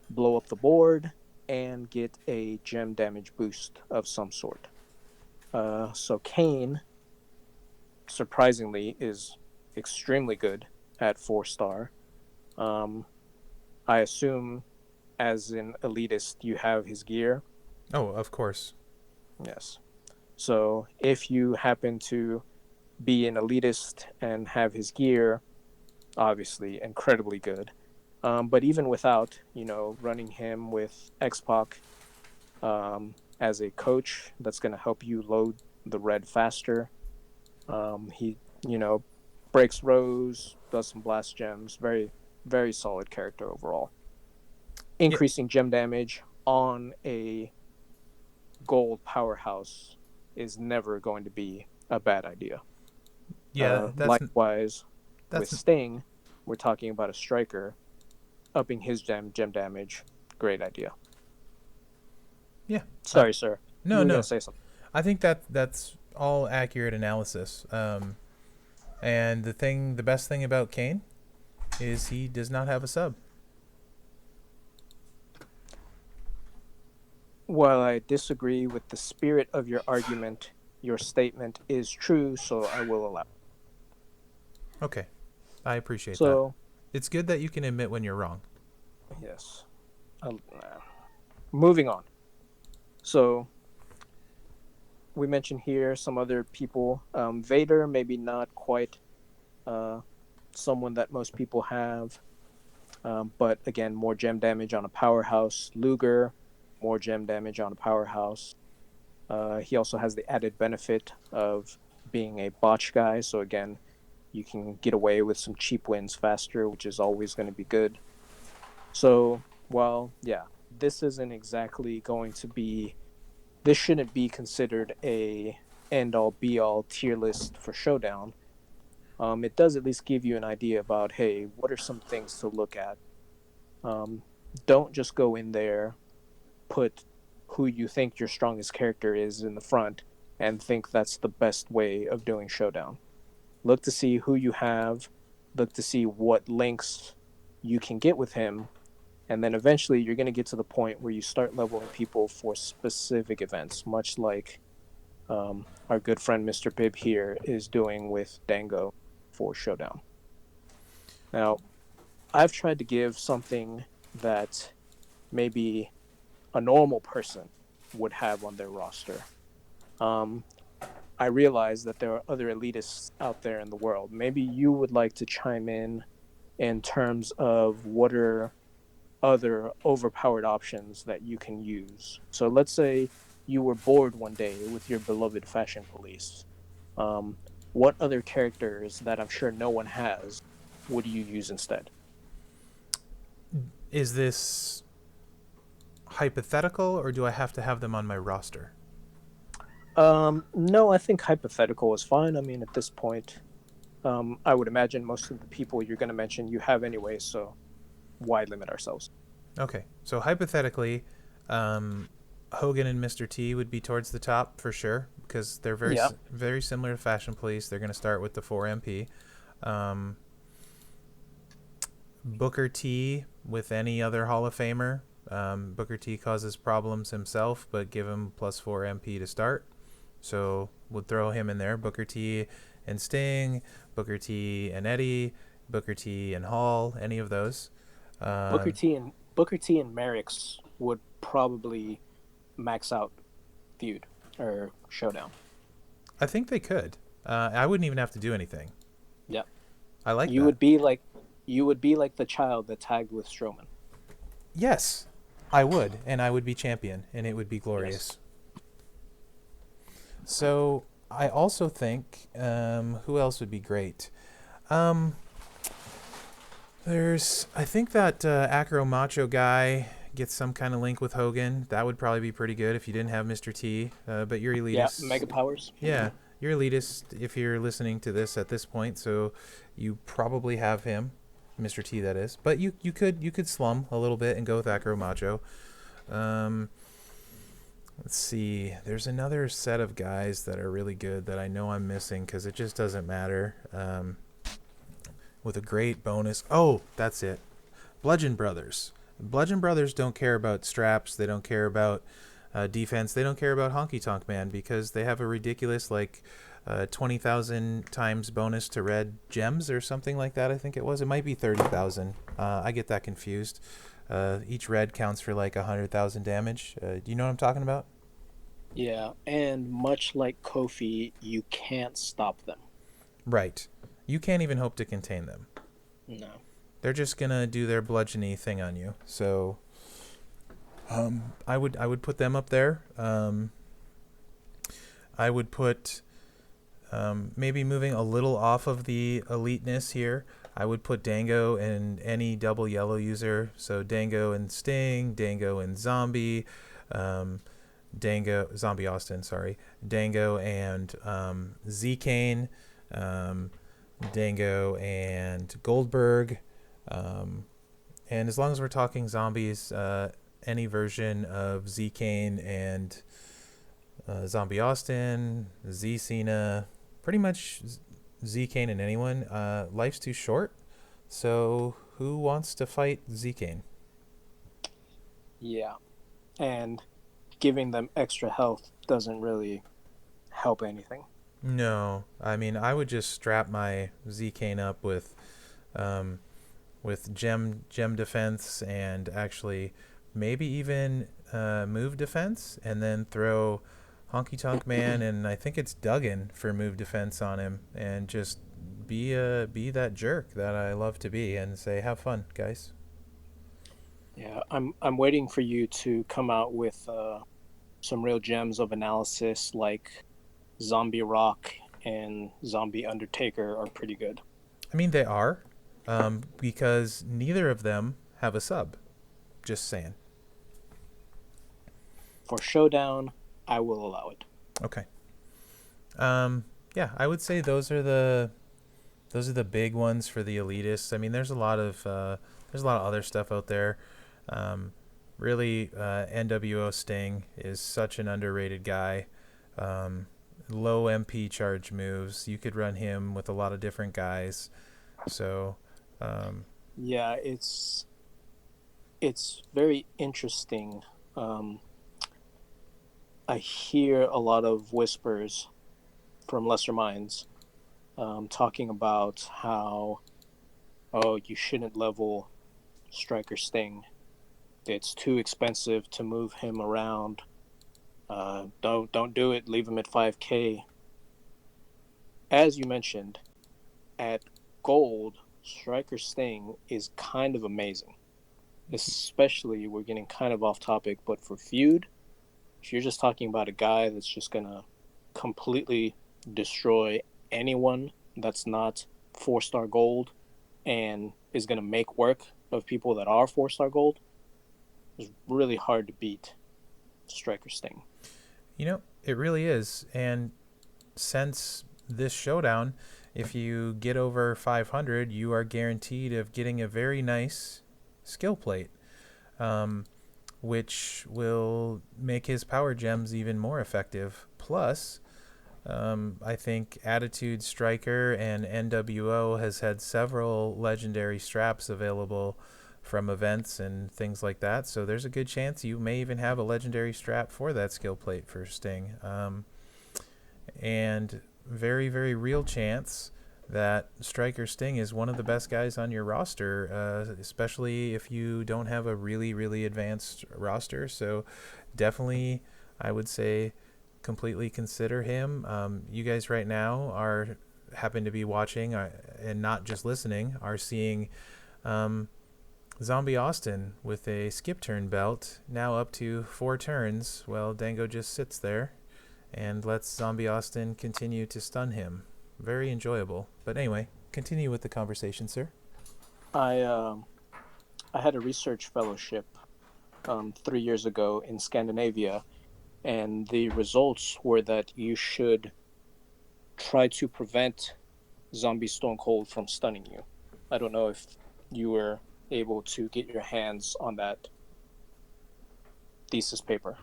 blow up the board and get a gem damage boost of some sort. So Kane, surprisingly, is extremely good at 4-star. Um, I assume, as an elitist, you have his gear. Oh, of course. Yes. So if you happen to be an elitist and have his gear, obviously incredibly good. But even without, running him with X-Pac as a coach, that's going to help you load the red faster. He, you know, breaks rows, does some blast gems. Very, very solid character overall. Yeah. Increasing gem damage on a gold powerhouse is never going to be a bad idea. Yeah, Likewise, with that's Sting, we're talking about a striker upping his gem damage. Great idea. yeah. Sorry, sir. You No, were gonna no. say something. I think that's all accurate analysis. And the best thing about Kane is he does not have a sub. While I disagree with the spirit of your argument, your statement is true, so I will allow. Okay, I appreciate that. So, It's good that you can admit when you're wrong. yes. Uh, Moving on. So, we mentioned here some other people. Vader, maybe not quite uh, someone that most people have. But again, more gem damage on a powerhouse. Luger, more gem damage on a powerhouse. He also has the added benefit of being a botch guy. So again, you can get away with some cheap wins faster, which is always going to be good. So, well, yeah, this isn't exactly going to be. This shouldn't be considered a end all be all tier list for Showdown. It does at least give you an idea about, hey, what are some things to look at. Um, don't just go in there, put who you think your strongest character is in the front, and think that's the best way of doing Showdown. Look to see who you have, look to see what links you can get with him, and then eventually you're going to get to the point where you start leveling people for specific events, much like our good friend Mr. Bibb here is doing with Dango for Showdown. Now, I've tried to give something that maybe a normal person would have on their roster. Um, I realize that there are other elitists out there in the world. Maybe you would like to chime in terms of what are other overpowered options that you can use. So let's say you were bored one day with your beloved fashion police. Um, what other characters that I'm sure no one has would you use instead? Is this hypothetical, or do I have to have them on my roster? No, I think hypothetical is fine. I mean, at this point, I would imagine most of the people you're going to mention you have anyway, so why limit ourselves? Okay, so hypothetically, um, Hogan and Mr. T would be towards the top for sure because they're Yeah. very similar to Fashion Police. They're going to start with the 4MP. Um, Booker T with any other Hall of Famer. Booker T causes problems himself, but give him plus 4 MP to start. So we'll throw him in there. Booker T and Sting, Booker T and Eddie, Booker T and Hall, any of those. Booker Um, T and Booker T and Merrick's would probably max out feud or showdown. I think they could. I wouldn't even have to do anything. Yeah. I like You that. would be like you would be like the child that tagged with Strowman. Yes, I would, and I would be champion, and it would be Yes. glorious. So I also think who else would be great? Um, I think that Acro Macho guy gets some kind of link with Hogan. That would probably be pretty good if you didn't have Mr. T. But you're Yeah, elitist. Mega Powers. Yeah, you're elitist if you're listening to this at this point. So you probably have him, Mr. T. That is. But you could slum a little bit and go with Acro Macho. Um, let's see. There's another set of guys that are really good that I know I'm missing because it just doesn't matter. With a great bonus. Oh, that's it. Bludgeon Brothers. Bludgeon Brothers don't care about straps. They don't care about defense. They don't care about Honky Tonk Man because they have a ridiculous 20,000 times bonus to red gems or something like that. I think it was. It might be 30,000. I get that confused. Each red counts for like 100,000 damage. Do you know what I'm talking about? Yeah, and much like Kofi, you can't stop them. Right. You can't even hope to contain them. No. They're just gonna do their bludgeony thing on you. So I would put them up there. I would put maybe moving a little off of the eliteness here. I would put Dango and any double yellow user. So Dango and Sting, Dango and Zombie, Dango Zombie Austin, sorry, Dango and Z Kane, Dango and Goldberg, um, and as long as we're talking zombies, any version of Z Kane and Zombie Austin, Z Cena, pretty much Z Kane and anyone. Life's too short, so who wants to fight Z Kane? Yeah. And giving them extra health doesn't really help anything. No, I mean I would just strap my Z Kane up um, with gem defense and actually maybe even move defense, and then throw Honky Tonk Man and I think it's Duggan for move defense on him, and just be that jerk that I love to be and say have fun, guys. Yeah, I'm waiting for you to come out with some real gems of analysis like Zombie Rock and Zombie Undertaker are pretty good. I mean, they are, because neither of them have a sub. Just saying. For Showdown, I will allow it. Okay. Yeah, I would say those are the big ones for the elitists. I mean, there's a lot of other stuff out there. Um, really, NWO Sting is such an underrated guy. Um, Low MP charge moves. You could run him with a lot of different guys. So, um, Yeah, it's very interesting. Um, I hear a lot of whispers from lesser minds talking about how, oh, you shouldn't level Striker Sting. It's too expensive to move him around. Don't do it. Leave him at 5K. As you mentioned, at gold, Striker Sting is kind of amazing. Especially, we're getting kind of off topic, but for feud, if you're just talking about a guy that's just gonna completely destroy anyone that's not 4-star gold and is gonna make work of people that are 4-star gold, it's really hard to beat Striker Sting. it really is. And since this showdown, if you get over 500, you are guaranteed of getting a very nice skill plate, um, which will make his power gems even more effective. Plus, I think Attitude Striker and NWO has had several legendary straps available from events and things like that. So there's a good chance you may even have a legendary strap for that skill plate for Sting. And very, very real chance that Striker Sting is one of the best guys on your roster, especially if you don't have a really, really advanced roster. So definitely, I would say completely consider him. You guys right now are happen to be watching and not just listening, are seeing um, Zombie Austin with a skip turn belt, now up to 4 turns. Well, Dango just sits there and lets Zombie Austin continue to stun him. Very enjoyable. But anyway, continue with the conversation, sir. I I had a research fellowship 3 years ago in Scandinavia, and the results were that you should try to prevent Zombie Stone Cold from stunning you. I don't know if you were able to get your hands on that thesis paper.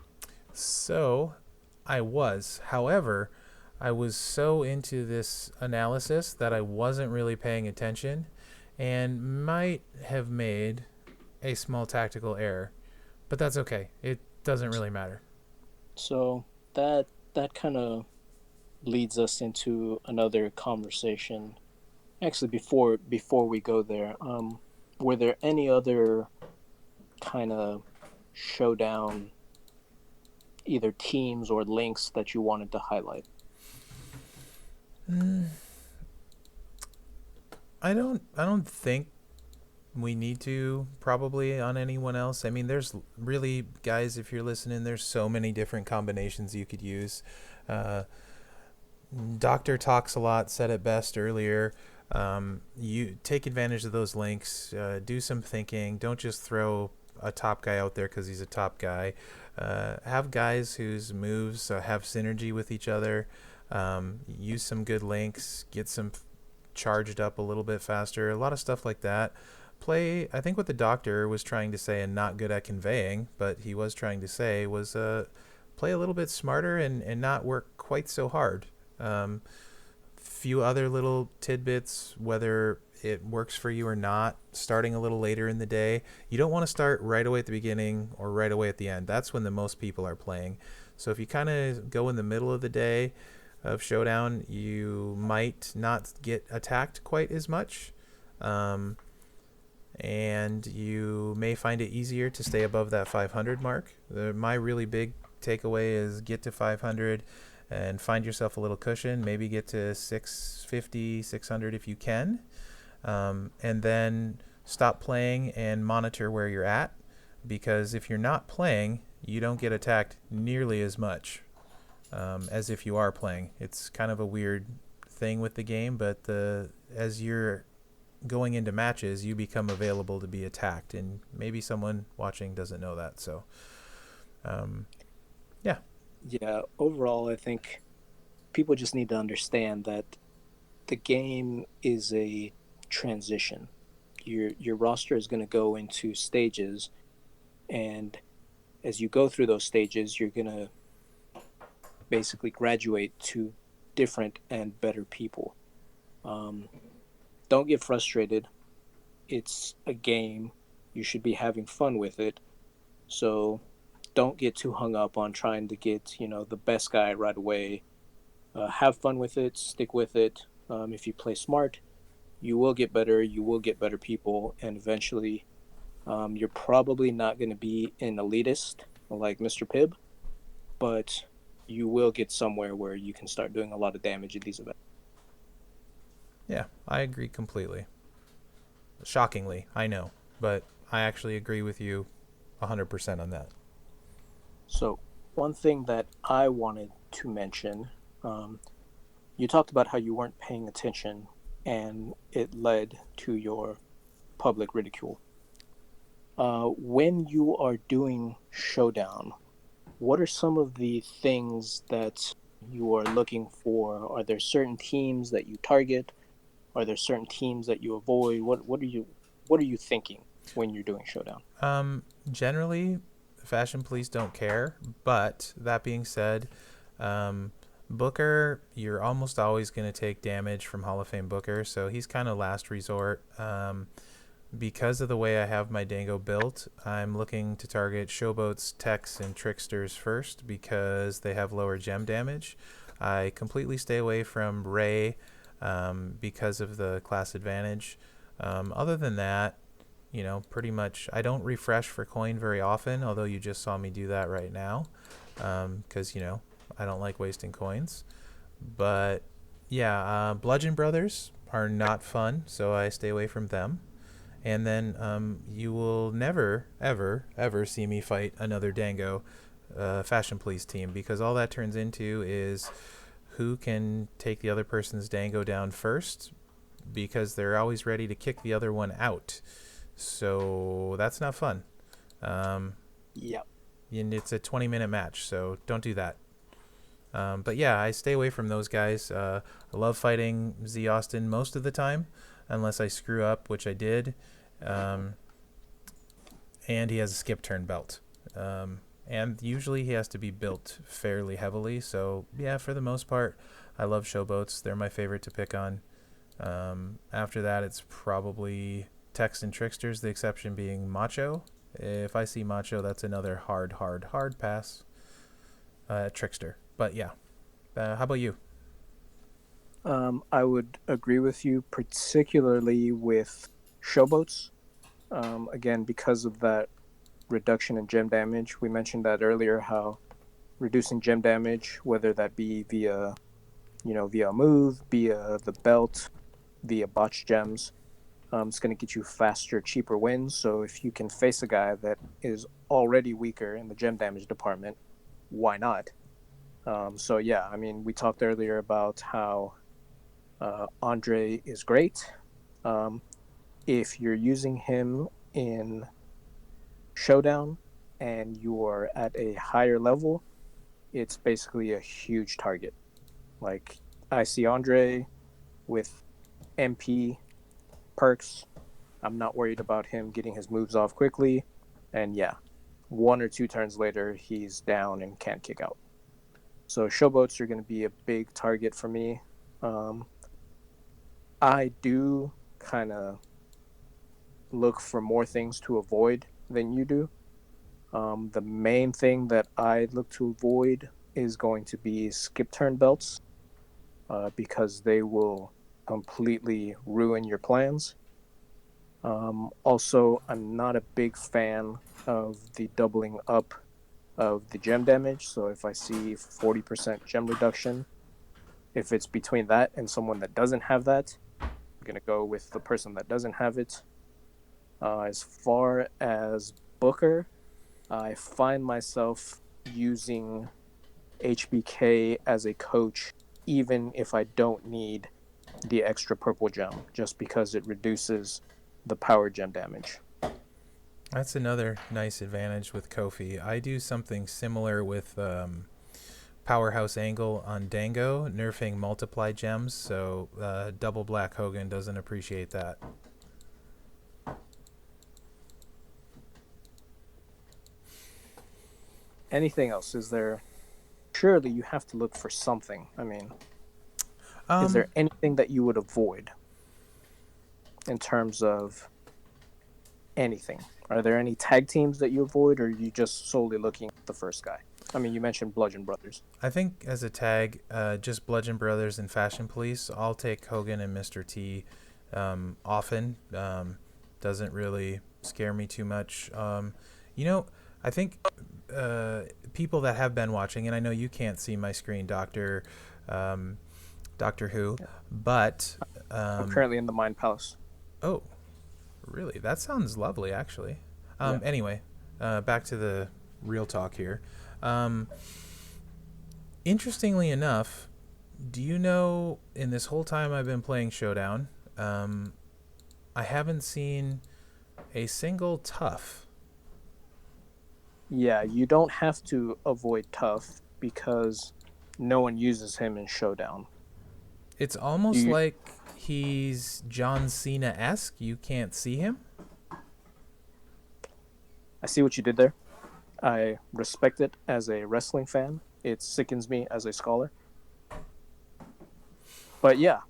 So, I was. However, I was so into this analysis that I wasn't really paying attention and might have made a small tactical error. But that's okay. It doesn't really matter. So that kind of leads us into another conversation. Actually, before we go there, were there any other kind of showdown, either teams or links that you wanted to highlight? Mm, I don't think we need to probably on anyone else. I mean, there's really guys. If you're listening, there's so many different combinations you could use. Uh, Doctor Talks a lot said it best earlier. You take advantage of those links. Do some thinking. Don't just throw a top guy out there because he's a top guy. Have guys whose moves have synergy with each other. Use some good links. Get some charged up a little bit faster. A lot of stuff like that. Play. I think what the doctor was trying to say, and not good at conveying, but he was trying to say was play a little bit smarter and not work quite so hard. Few other little tidbits, whether it works for you or not, starting a little later in the day. You don't want to start right away at the beginning or right away at the end. That's when the most people are playing. So if you kind of go in the middle of the day of Showdown, you might not get attacked quite as much. Um, and you may find it easier to stay above that 500 mark. My really big takeaway is get to 500 and find yourself a little cushion. Maybe get to 650, 600 if you can, and then stop playing and monitor where you're at. because if you're not playing, you don't get attacked nearly as much as if you are playing. It's kind of a weird thing with the game, but as you're going into matches, you become available to be attacked, and maybe someone watching doesn't know that. So, um, yeah, Yeah, overall, I think people just need to understand that the game is a transition. Your roster is going to go into stages, and as you go through those stages, you're going to basically graduate to different and better people. Um, don't get frustrated. It's a game. You should be having fun with it. So don't get too hung up on trying to get, the best guy right away. Have fun with it, stick with it. If you play smart, you will get better, you will get better people, and eventually you're probably not going to be an elitist like Mr. Pibb, but you will get somewhere where you can start doing a lot of damage in these events. yeah, I agree completely. Shockingly, I know, but I actually agree with you 100% on that. So, one thing that I wanted to mention, um, you talked about how you weren't paying attention and it led to your public ridicule. When you are doing Showdown, what are some of the things that you are looking for? Are there certain teams that you target? Are there certain teams that you avoid? What are you thinking when you're doing Showdown? Generally, fashion police don't care, but that being said, um, Booker, you're almost always going to take damage from Hall of Fame Booker, so he's kind of last resort. Because of the way I have my Dango built, I'm looking to target Showboats, Techs, and Tricksters first because they have lower gem damage. I completely stay away from Ray because of the class advantage. Other than that, pretty much I don't refresh for coin very often, although you just saw me do that right now because, I don't like wasting coins. But yeah, Bludgeon Brothers are not fun, so I stay away from them. And then you will never, ever, ever see me fight another Dango Fashion Police team because all that turns into is who can take the other person's Dango down first because they're always ready to kick the other one out. So that's not fun. Um, Yeah. and it's a 20-minute match, so don't do that. But yeah, I stay away from those guys. I love fighting Z Austin most of the time, unless I screw up, which I did. Um, and he has a skip turn belt. And usually he has to be built fairly heavily. So yeah, for the most part, I love Showboats. They're my favorite to pick on. After that, it's probably Tex and Tricksters, the exception being Macho. If I see Macho, that's another hard, hard, hard pass. Trickster. But yeah. How about you? I would agree with you, particularly with Showboats. Again, because of that reduction in gem damage. We mentioned that earlier, how reducing gem damage, whether that be via a move, via the belt, via botch gems, it's going to get you faster, cheaper wins. So if you can face a guy that is already weaker in the gem damage department, why not? So yeah, I mean, we talked earlier about how Andre is great. Um, if you're using him in Showdown and you are at a higher level, it's basically a huge target. Like I see Andre with MP perks. I'm not worried about him getting his moves off quickly. And yeah, one or two turns later, he's down and can't kick out. So showboats are going to be a big target for me. Um, I do kind of look for more things to avoid than you do. The main thing that I look to avoid is going to be skip turn belts because they will completely ruin your plans. Also, I'm not a big fan of the doubling up of the gem damage. So if I see 40% gem reduction, if it's between that and someone that doesn't have that, I'm going to go with the person that doesn't have it. As far as Booker, I find myself using HBK as a coach, even if I don't need the extra purple gem, just because it reduces the power gem damage. That's another nice advantage with Kofi. I do something similar with Powerhouse Angle on Dango, nerfing multiply gems, so double Black Hogan doesn't appreciate that. Anything else? Is there? Surely you have to look for something. I mean, is Um, there anything that you would avoid in terms of anything? Are there any tag teams that you avoid, or are you just solely looking at the first guy? I mean, you mentioned Bludgeon Brothers. I think as a tag, just Bludgeon Brothers and Fashion Police. I'll take Hogan and Mr. T often. Doesn't really scare me too much. You know, I think people that have been watching, and I know you can't see my screen, um, Doctor Who, Yeah. but I'm um, currently in the Mind Palace. oh, really? That sounds lovely, actually. Yeah. Anyway, back to the real talk here. Um, Interestingly enough, do you know in this whole time I've been playing Showdown, um, I haven't seen a single TUF. Yeah, you don't have to avoid Tough because no one uses him in Showdown. It's almost You, like he's John Cena esque. You can't see him. I see what you did there. I respect it as a wrestling fan. It sickens me as a scholar. But yeah,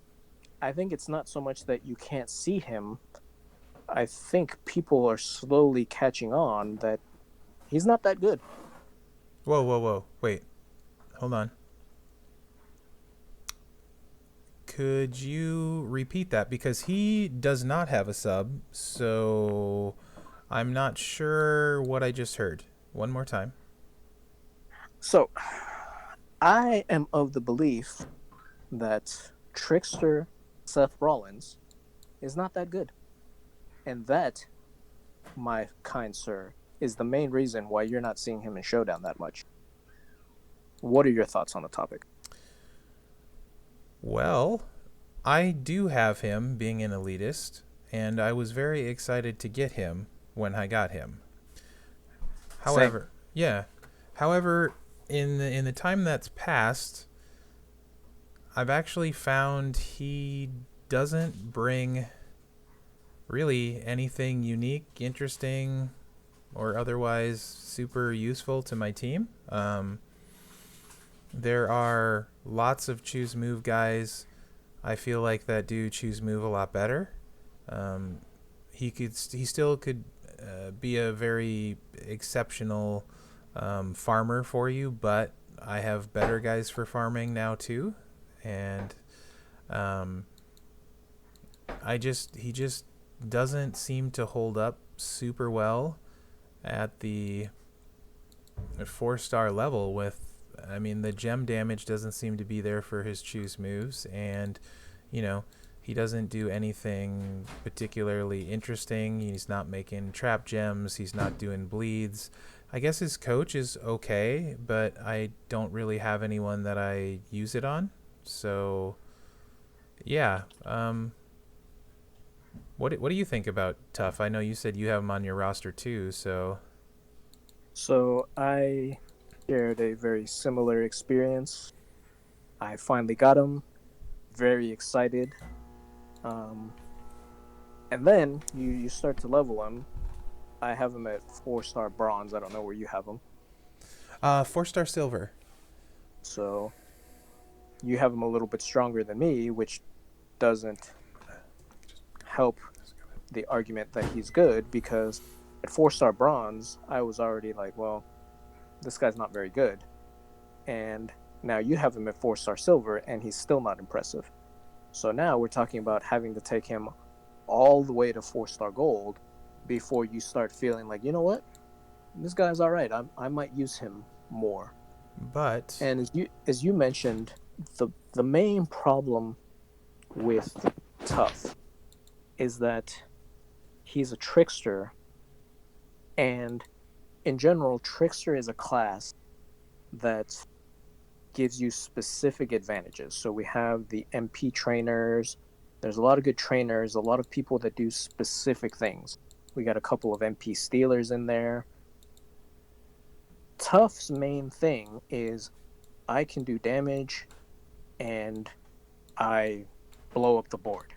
I think it's not so much that you can't see him. I think people are slowly catching on that he's not that good. Whoa, whoa, whoa. Wait, hold on. Could you repeat that? Because he does not have a sub, so I'm not sure what I just heard. One more time. So I am of the belief that Trickster Seth Rollins is not that good. And that, my kind sir, is the main reason why you're not seeing him in Showdown that much. What are your thoughts on the topic? Well, I do have him being an elitist, and I was very excited to get him when I got him. Same. However, yeah. However, in the time that's passed, I've actually found he doesn't bring really anything unique, interesting, or otherwise super useful to my team. There are lots of choose move guys. I feel like that do choose move a lot better. Um, he still could be a very exceptional farmer for you, but I have better guys for farming now too, and um, he just doesn't seem to hold up super well at the 4-star level with. I mean, the gem damage doesn't seem to be there for his choose moves, and you know, he doesn't do anything particularly interesting. He's not making trap gems. He's not doing bleeds. I guess his coach is okay, but I don't really have anyone that I use it on. So, yeah. What do you think about Tough? I know you said you have him on your roster too. So, So I shared a very similar experience. I finally got him, very excited. Um, and then you start to level him. I have him at 4-star bronze. I don't know where you have him. 4-star silver. So you have him a little bit stronger than me, which doesn't help the argument that he's good because at 4-star bronze, I was already like, well, this guy's not very good. And now you have him at 4-star silver and he's still not impressive. So now we're talking about having to take him all the way to 4-star gold before you start feeling like, you know what? This guy's all right. I might use him more. But And as you mentioned, the main problem with Tough is that he's a trickster, and in general, Trickster is a class that gives you specific advantages. So we have the MP trainers. There's a lot of good trainers, a lot of people that do specific things. We got a couple of MP stealers in there. TUF's main thing is I can do damage and I blow up the board.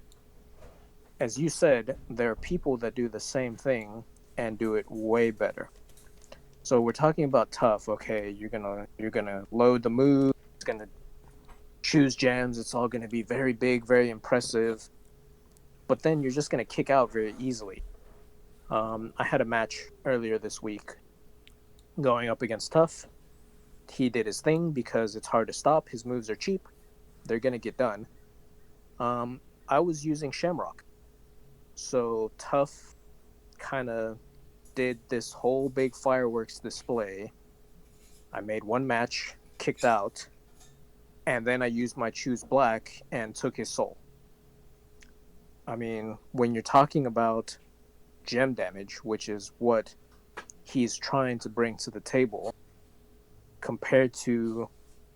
As you said, there are people that do the same thing and do it way better. So we're talking about TUF. Okay, you're gonna load the move. It's gonna choose gems. It's all gonna be very big, very impressive. But then you're just gonna kick out very easily. I had a match earlier this week going up against TUF. He did his thing because it's hard to stop. His moves are cheap. They're gonna get done. I was using Shamrock, so TUF kind of did this whole big fireworks display. I made one match, kicked out, and then I used my choose black and took his soul. I mean, when you're talking about gem damage, which is what he's trying to bring to the table, compared to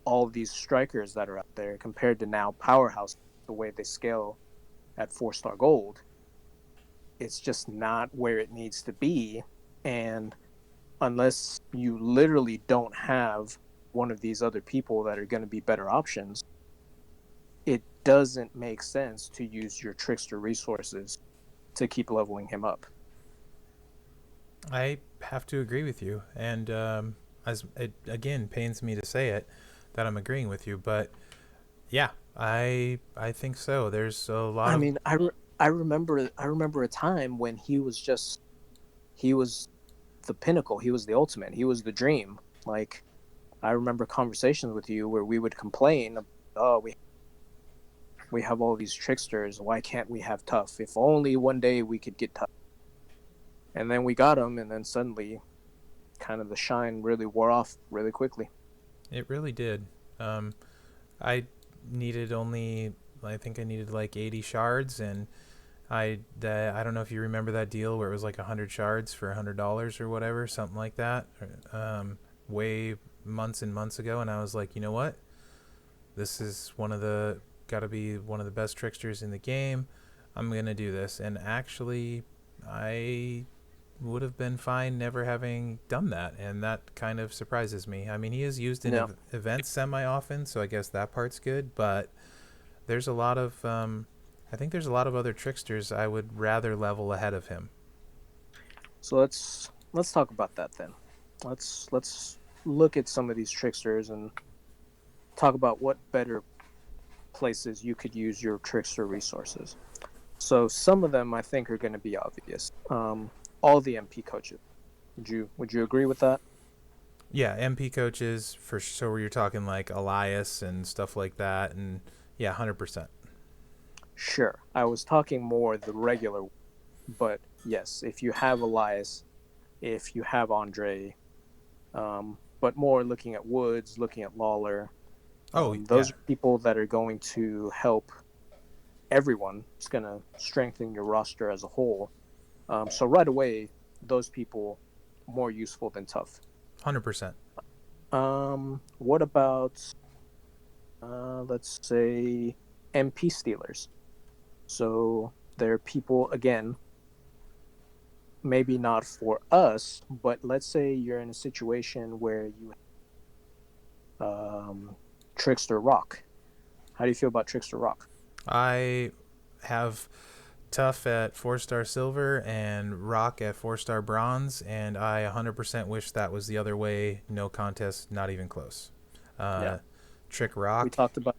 all of these strikers that are out there, compared to now Powerhouse, the way they scale at 4-star gold, it's just not where it needs to be. And unless you literally don't have one of these other people that are going to be better options, it doesn't make sense to use your Trickster resources to keep leveling him up. I have to agree with you, and as it again pains me to say it, that I'm agreeing with you, but yeah, I think so. There's a lot I of mean, I remember a time when he was the pinnacle, he was the ultimate, he was the dream. Like, I remember conversations with you where we would complain, oh, we have all these tricksters. Why can't we have TUF? If only one day we could get TUF. And then we got him, and then suddenly, kind of the shine really wore off really quickly. it really did. Um, I needed only I think I needed like 80 shards, and I don't know if you remember that deal where it was like 100 shards for $100 or whatever, something like that. Way months and months ago, and I was like, you know what? This is got to be one of the best tricksters in the game. I'm gonna do this, and actually, I would have been fine never having done that, and that kind of surprises me. I mean, he is used in No. events semi often, so I guess that part's good. But there's a lot of I think there's a lot of other tricksters I would rather level ahead of him. So let's talk about that then. Let's look at some of these tricksters and talk about what better places you could use your trickster resources. So some of them I think are going to be obvious. All the MP coaches. Would you agree with that? Yeah, MP coaches for so where you're talking like Elias and stuff like that, and yeah, 100%. Sure. I was talking more the regular, but yes, if you have Elias, if you have Andre, but more looking at Woods, looking at Lawler, Oh those yeah, are people that are going to help everyone. It's going to strengthen your roster as a whole. So right away, those people more useful than TUF. 100%. What about let's say MP stealers? So there are people again, maybe not for us, but let's say you're in a situation where you Trickster Rock. How do you feel about Trickster Rock? I have Tough at 4-star silver and Rock at 4-star bronze, and I 100% wish that was the other way. No contest, not even close. Yeah, Uh, Trick we Rock. talked about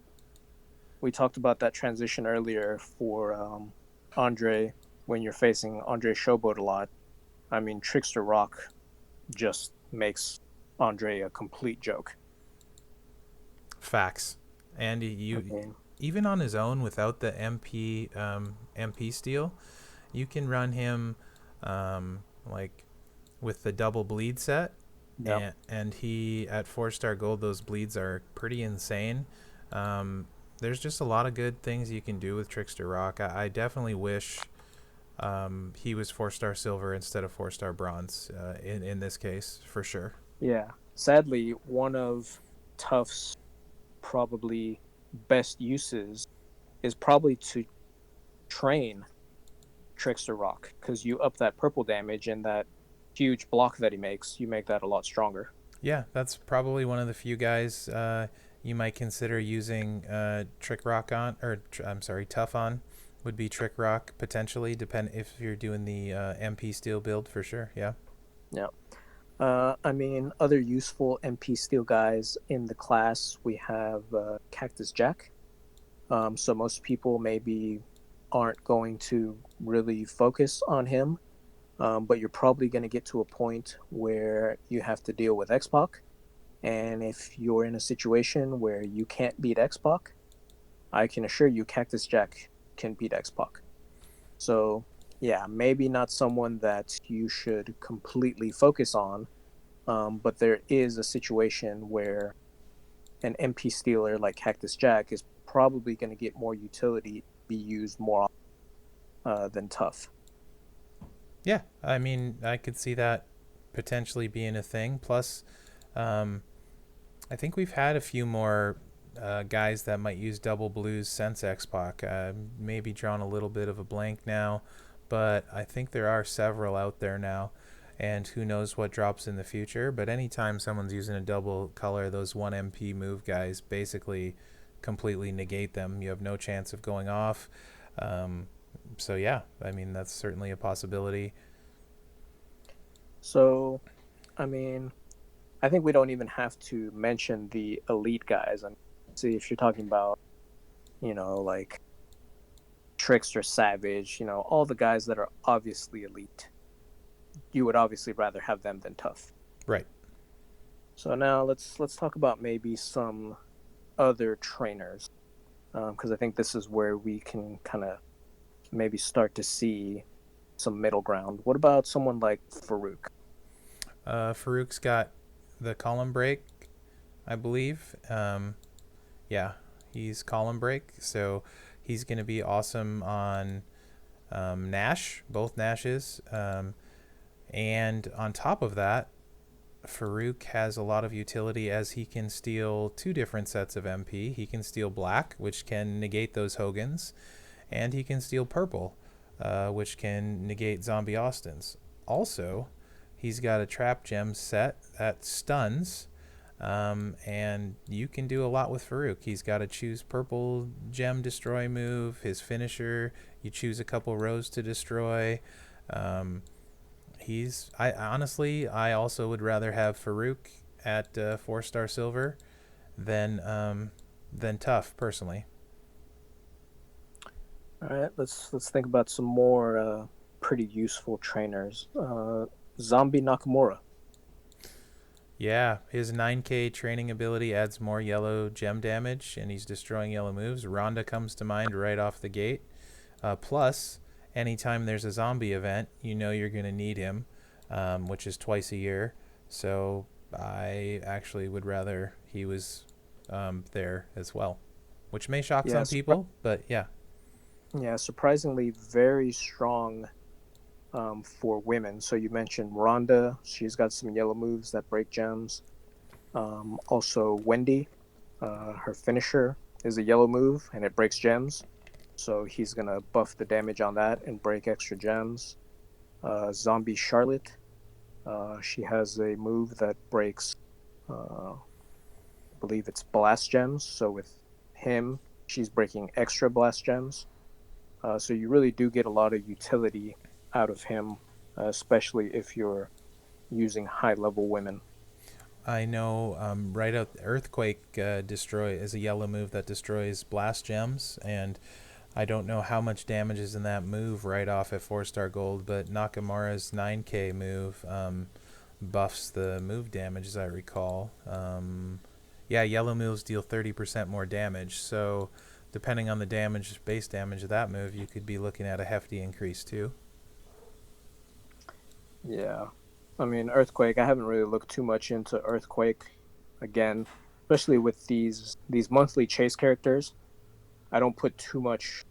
we talked about that transition earlier for Andre when you're facing Andre Showboat a lot. I mean, Trickster Rock just makes Andre a complete joke. Facts. And I you mean, even on his own without the MP steal, you can run him like with the double bleed set, yeah. and he at 4-star gold those bleeds are pretty insane. There's just a lot of good things you can do with Trickster Rock. I definitely wish he was 4-star silver instead of 4-star bronze in this case for sure. Yeah. Sadly, one of Tuf's probably best uses is probably to train Trickster Rock because you up that purple damage and that huge block that he makes, you make that a lot stronger. Yeah, that's probably one of the few guys you might consider using Trick Rock on, or I'm sorry, Tough on. Would be Trick Rock potentially, depend if you're doing the MP Steel build for sure. Yeah. Yeah. I mean, other useful MP Steel guys in the class, we have Cactus Jack. So most people maybe aren't going to really focus on him, but you're probably going to get to a point where you have to deal with X-Pac. And if you're in a situation where you can't beat X-Pac, I can assure you Cactus Jack can beat X-Pac. So, yeah, maybe not someone that you should completely focus on, but there is a situation where an MP stealer like Cactus Jack is probably going to get more utility, be used more than Tough. Yeah, I mean, I could see that potentially being a thing. Plus, um, I think we've had a few more guys that might use double blues since X-Pac. Maybe drawn a little bit of a blank now, but I think there are several out there now. And who knows what drops in the future. But anytime someone's using a double color, those 1 MP move guys basically completely negate them. You have no chance of going off. Um, so, yeah, I mean, that's certainly a possibility. So, I mean, I think we don't even have to mention the elite guys. I mean, see if you're talking about, like Trickster, Savage, all the guys that are obviously elite. You would obviously rather have them than Tough. Right. So now let's talk about maybe some other trainers, because I think this is where we can kind of maybe start to see some middle ground. What about someone like Farouk? Farouk's got the column break, I believe. Yeah, he's column break, so he's going to be awesome on Nash, both Nashes. And on top of that, Farouk has a lot of utility as he can steal 2 different sets of MP. He can steal black, which can negate those Hogans, and he can steal purple, which can negate Zombie Austins. Also, he's got a trap gem set that stuns, and you can do a lot with Farouk. He's got to choose purple gem destroy move. His finisher, you choose a couple rows to destroy. Um, I honestly, I also would rather have Farouk at 4-star silver than Tough personally. All right, let's think about some more pretty useful trainers. Zombie Nakamura. Yeah, his 9K training ability adds more yellow gem damage, and he's destroying yellow moves. Rhonda comes to mind right off the gate. Plus, anytime there's a zombie event, you know you're going to need him, which is twice a year. So I actually would rather he was there as well, which may shock Yeah, some people, but yeah. yeah, surprisingly very strong for women. So you mentioned Rhonda. She's got some yellow moves that break gems. Also, Wendy, her finisher is a yellow move and it breaks gems. So he's going to buff the damage on that and break extra gems. Zombie Charlotte, she has a move that breaks, I believe it's blast gems. So with him, she's breaking extra blast gems. So you really do get a lot of utility out of him, especially if you're using high level women. I know right out Earthquake destroy is a yellow move that destroys blast gems, and I don't know how much damage is in that move right off at 4-star gold, but Nakamura's 9K move buffs the move damage, as I recall. Yeah, yellow moves deal 30% more damage, so depending on the base damage of that move, you could be looking at a hefty increase too. Yeah. I mean, Earthquake, I haven't really looked too much into Earthquake again, especially with these monthly chase characters. I don't put too much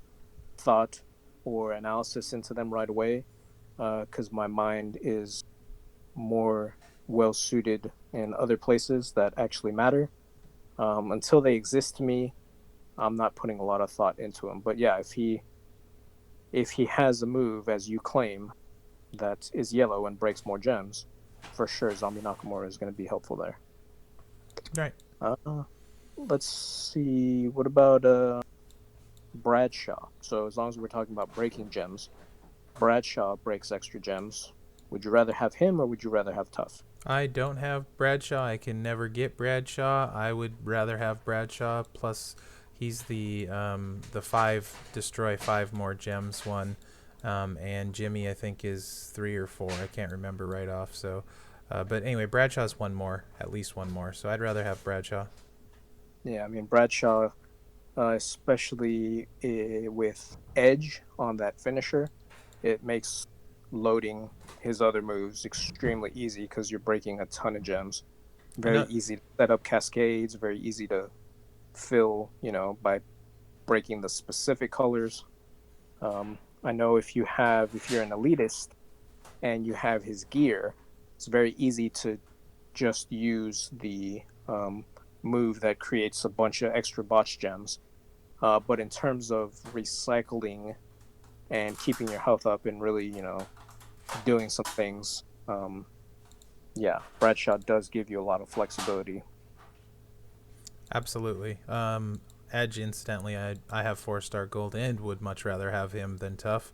thought or analysis into them right away, because my mind is more well suited in other places that actually matter. Until they exist to me, I'm not putting a lot of thought into them. But yeah, if he has a move, as you claim, that is yellow and breaks more gems, for sure Zombie Nakamura is going to be helpful there. Right. Uh, let's see. What about Bradshaw? So as long as we're talking about breaking gems, Bradshaw breaks extra gems. Would you rather have him or would you rather have Tough? I don't have Bradshaw. I can never get Bradshaw. I would rather have Bradshaw. Plus, he's the five destroy five more gems one, and Jimmy I think is 3 or 4. I can't remember right off. So, but anyway, Bradshaw's one more, at least one more. So I'd rather have Bradshaw. Yeah, I mean Bradshaw, especially with Edge on that finisher, it makes loading his other moves extremely easy because you're breaking a ton of gems. Very Another, easy to set up cascades, very easy to fill, by breaking the specific colors. I know if you're an elitist and you have his gear, it's very easy to just use the move that creates a bunch of extra botch gems. But in terms of recycling and keeping your health up and really, doing some things, yeah, Bradshaw does give you a lot of flexibility. absolutely. Edge, incidentally, I have 4-star gold and would much rather have him than Tough.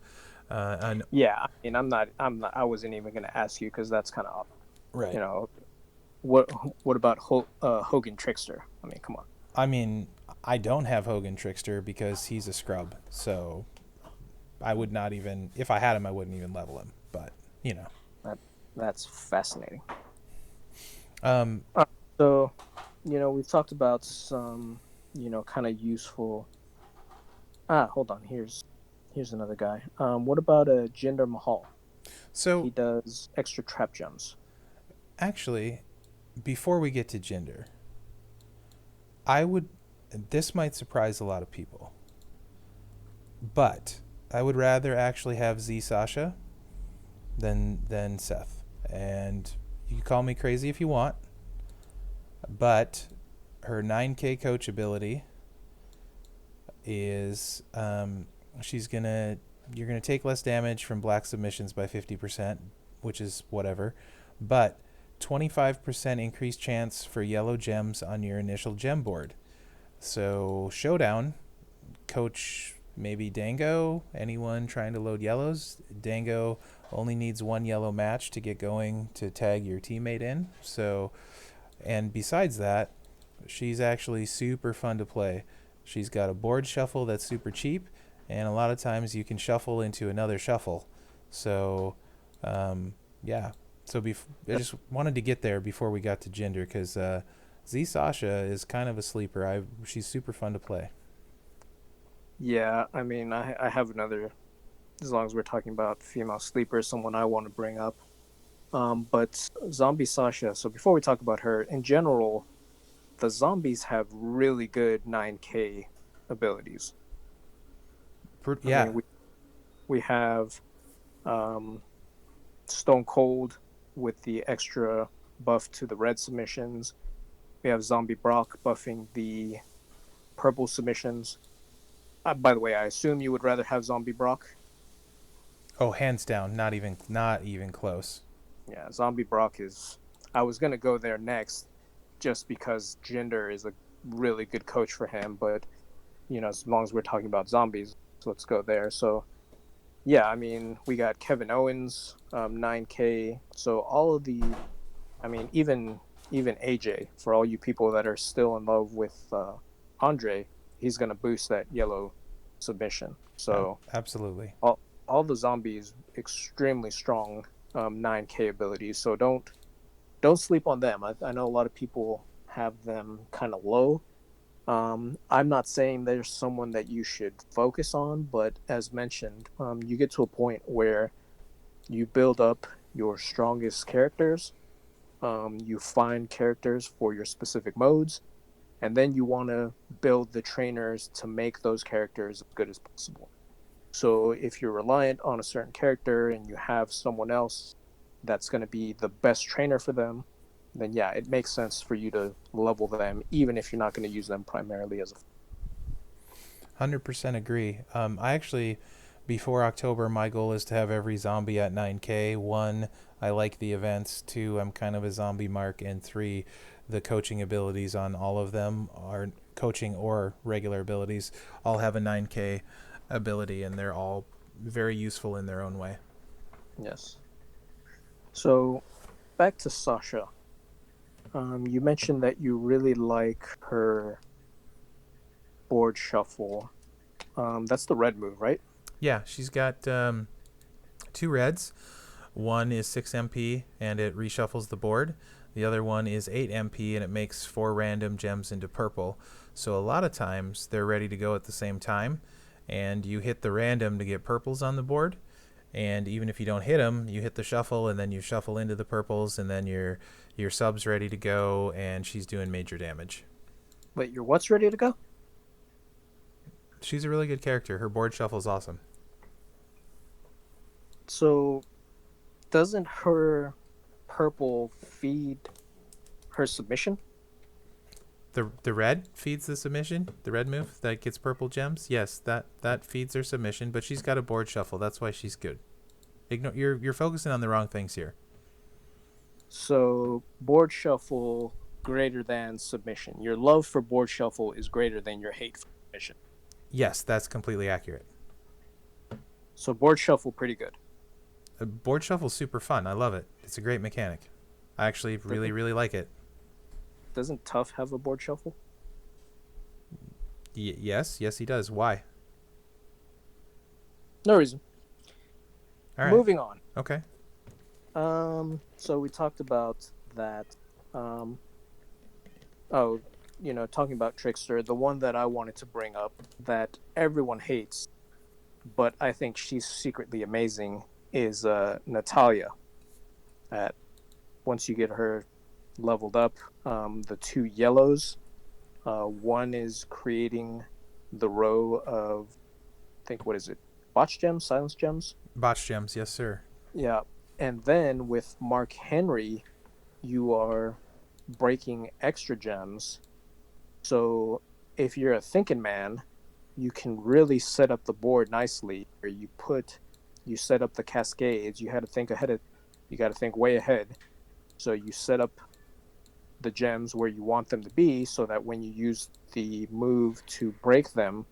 And Yeah, I mean, I wasn't even going to ask you because that's kind of, you right. know, what what about Hogan Trickster? I mean, come on. I mean, I don't have Hogan Trickster because he's a scrub. So I would not even, if I had him, I wouldn't even level him. But you know, That that's fascinating. um, Uh, so, we've talked about some, kind of useful. Hold on. Here's another guy. What about Jinder Mahal? so He does extra trap gems. actually, before we get to gender, I would. This might surprise a lot of people, but I would rather actually have Z Sasha than Seth. And you can call me crazy if you want, but her 9K coach ability is she's gonna you're gonna take less damage from black submissions by 50%, which is whatever, but 25% increased chance for yellow gems on your initial gem board. So Showdown, coach maybe Dango, anyone trying to load yellows, Dango only needs one yellow match to get going to tag your teammate in. So, and besides that, she's actually super fun to play. She's got a board shuffle that's super cheap, and a lot of times you can shuffle into another shuffle. So, yeah. So I just wanted to get there before we got to gender because Z Sasha is kind of a sleeper. She's super fun to play. Yeah, I mean, I have another. As long as we're talking about female sleepers, someone I want to bring up. But Zombie Sasha. So before we talk about her, in general, the zombies have really good 9K abilities. I Yeah. mean, we have um, Stone Cold with the extra buff to the red submissions. We have Zombie Brock buffing the purple submissions. By the way, I assume you would rather have Zombie Brock. Oh, hands down, not even close. Yeah, Zombie Brock is. I was gonna go there next, just because Jinder is a really good coach for him. But as long as we're talking about zombies, let's go there. So yeah, I mean, we got Kevin Owens, 9K. So all of the, I mean, even AJ, for all you people that are still in love with Andre, he's gonna boost that yellow submission. So Absolutely. all the zombies extremely strong 9K abilities. So don't sleep on them. I know a lot of people have them kind of low. I'm not saying there's someone that you should focus on, but as mentioned, you get to a point where you build up your strongest characters. You find characters for your specific modes, and then you want to build the trainers to make those characters as good as possible. So if you're reliant on a certain character and you have someone else that's going to be the best trainer for them, then yeah, it makes sense for you to level them, even if you're not going to use them primarily as a. 100% agree. I actually, before October, my goal is to have every zombie at 9K. One, I like the events. Two, I'm kind of a zombie mark. And three, the coaching abilities on all of them are coaching or regular abilities all have a 9K ability, and they're all very useful in their own way. Yes. So back to Sasha. You mentioned that you really like her board shuffle. That's the red move, right? Yeah, she's got two reds. One is 6 MP and it reshuffles the board. The other one is 8 MP and it makes 4 random gems into purple. So a lot of times they're ready to go at the same time, and you hit the random to get purples on the board. And even if you don't hit them, you hit the shuffle, and then you shuffle into the purples, and then your sub's ready to go, and she's doing major damage. Wait, your what's ready to go? She's a really good character. Her board shuffle is awesome. So doesn't her purple feed her submission? The red feeds the submission. The red move that gets purple gems. Yes, that feeds her submission. But she's got a board shuffle. That's why she's good. Ignore you're focusing on the wrong things here. So board shuffle greater than submission. Your love for board shuffle is greater than your hate for submission. Yes, that's completely accurate. So board shuffle pretty good. Board shuffle's super fun. I love it. It's a great mechanic. I actually really like it. Doesn't TUF have a board shuffle? Yes, he does. Why? No reason. All right. Moving on. Okay. So we talked about that. Talking about Trickster, the one that I wanted to bring up that everyone hates, but I think she's secretly amazing, is Natalia. At once you get her leveled up, the two yellows, one is creating the row of, I think, what is it? Botch gems, silence gems. Botch gems, yes sir. Yeah, and then with Mark Henry, you are breaking extra gems. So if you're a thinking man, you can really set up the board nicely. Where you set up the cascades. You had to think ahead. You got to think way ahead. So you set up the gems where you want them to be, so that when you use the move to break them,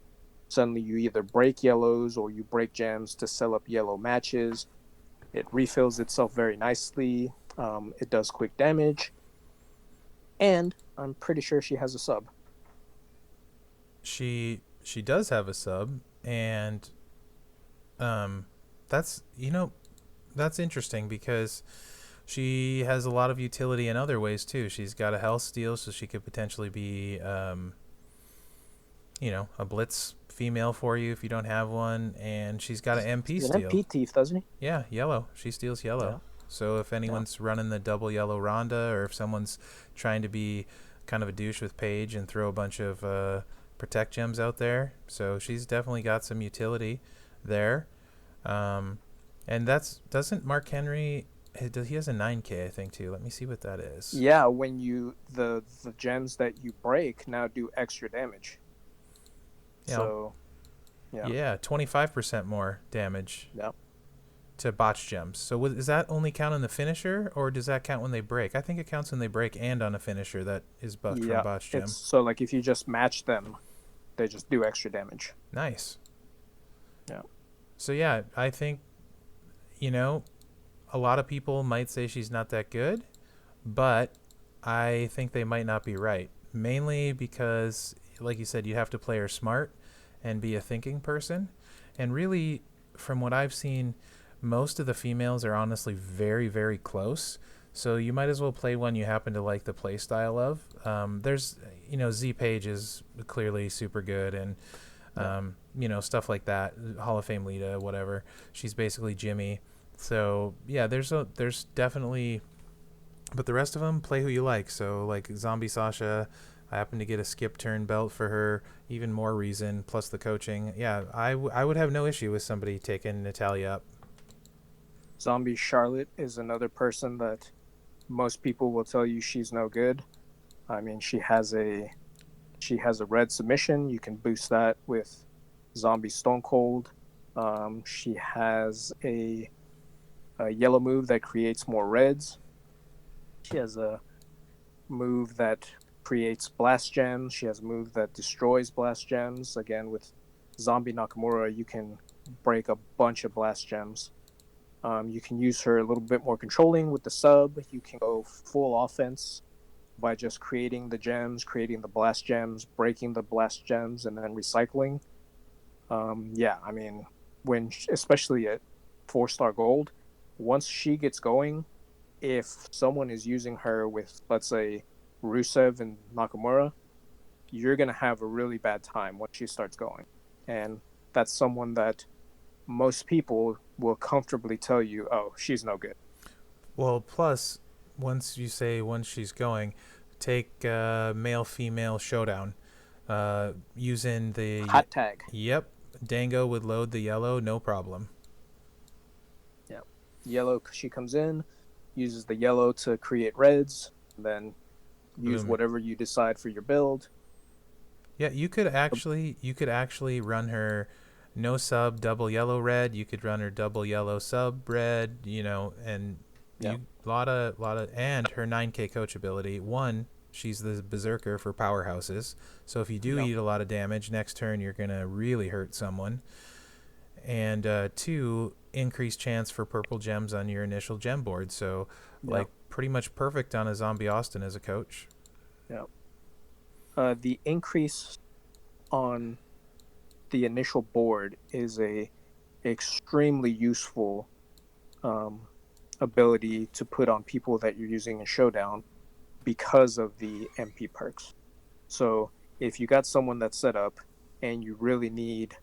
suddenly you either break yellows or you break gems to sell up yellow matches. It refills itself very nicely. It does quick damage. And I'm pretty sure she has a sub. She does have a sub, and that's that's interesting because she has a lot of utility in other ways too. She's got a health steal, so she could potentially be a blitz female for you if you don't have one, and she's got an MP He's steal. an MP thief, doesn't he? Yeah, yellow. She steals yellow. Yeah. So if anyone's running the double yellow Ronda, or if someone's trying to be kind of a douche with Paige and throw a bunch of protect gems out there, so she's definitely got some utility there. And doesn't Mark Henry, he has a 9K I think too. Let me see what that is. Yeah, when the gems that you break now do extra damage. Yeah. So yeah, 25% more damage. Yeah. To botch gems. So does that only count on the finisher, or does that count when they break? I think it counts when they break and on a finisher that is buffed from botch gem. So like if you just match them, they just do extra damage. Nice. Yeah. So yeah, I think a lot of people might say she's not that good, but I think they might not be right. Mainly because, like you said, you have to play her smart and be a thinking person. And really, from what I've seen, most of the females are honestly very, very close. So you might as well play one you happen to like the play style of. There's, Z Page is clearly super good, and stuff like that. Hall of Fame Lita, whatever. She's basically Jimmy. So yeah, there's definitely, but the rest of them play who you like. So like Zombie Sasha, I happen to get a skip turn belt for her, even more reason, plus the coaching. Yeah, I would have no issue with somebody taking Natalia up. Zombie Charlotte is another person that most people will tell you she's no good. I mean, she has a red submission. You can boost that with Zombie Stone Cold. She has a yellow move that creates more reds. She has a move that creates blast gems. She has a move that destroys blast gems. Again, with Zombie Nakamura, you can break a bunch of blast gems. You can use her a little bit more controlling with the sub. You can go full offense by just creating the gems, creating the blast gems, breaking the blast gems, and then recycling. Yeah, I mean, especially at 4-star gold, once she gets going, if someone is using her with, let's say, Rusev and Nakamura, you're going to have a really bad time once she starts going. And that's someone that most people will comfortably tell you, oh, she's no good. Well, plus, once she's going, take male female showdown. Using the Hot tag. yep, Dango would load the yellow, no problem. Yeah. Yellow, she comes in, uses the yellow to create reds, then use Boom. whatever you decide for your build. Yeah, you could actually run her no sub double yellow red. You could run her double yellow sub red. And Yeah. lot of and her 9K coach ability. One, she's the berserker for powerhouses. So if you do Yep. eat a lot of damage next turn, you're gonna really hurt someone. And two, increased chance for purple gems on your initial gem board. So Yep. like pretty much perfect on a zombie Austin as a coach. Yep. The increase on the initial board is a extremely useful um, ability to put on people that you're using in Showdown because of the MP perks. So if you got someone that's set up and you really need,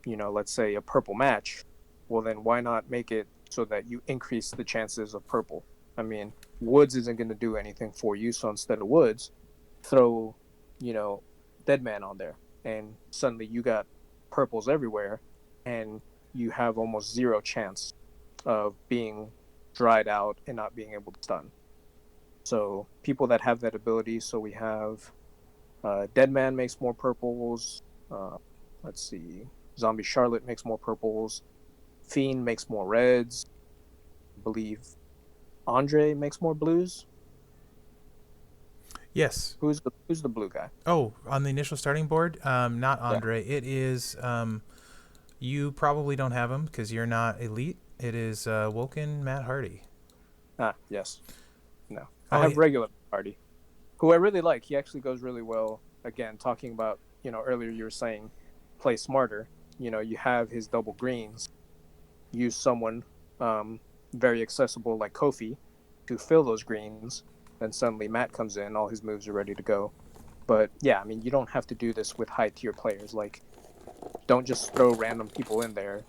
let's say a purple match, well then why not make it so that you increase the chances of purple? I mean, Woods isn't going to do anything for you, so instead of Woods, throw, you know, Deadman on there, and suddenly you got purples everywhere, and you have almost zero chance of being dried out and not being able to stun. So people that have that ability, so we have Deadman makes more purples. Uh, let's see, Zombie Charlotte makes more purples. Fiend makes more reds. I believe Andre makes more blues. Yes. Who's the blue guy? Oh, on the initial starting board, not Yeah. Andre. It is. You probably don't have him because you're not elite. It is Woken Matt Hardy. Yes. No. I Oh, have yeah. regular Party, who I really like. He actually goes really well. Again, talking about, earlier you were saying play smarter. You have his double greens. Use someone very accessible like Kofi to fill those greens. Then suddenly Matt comes in, all his moves are ready to go. But yeah, I mean, you don't have to do this with high tier players. Like, don't just throw random people in there.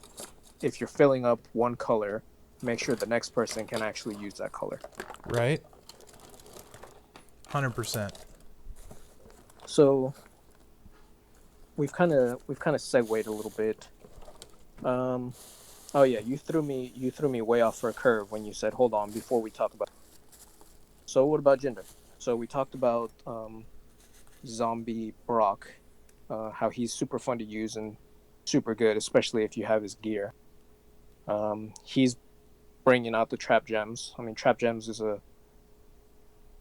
If you're filling up one color, make sure the next person can actually use that color. Right. 100%. So we've kind of segued a little bit. Um, oh yeah, you threw me way off for a curve when you said hold on before we talk about. So what about gender? So we talked about Zombie Brock, how he's super fun to use and super good, especially if you have his gear. He's bringing out the trap gems. I mean, trap gems is a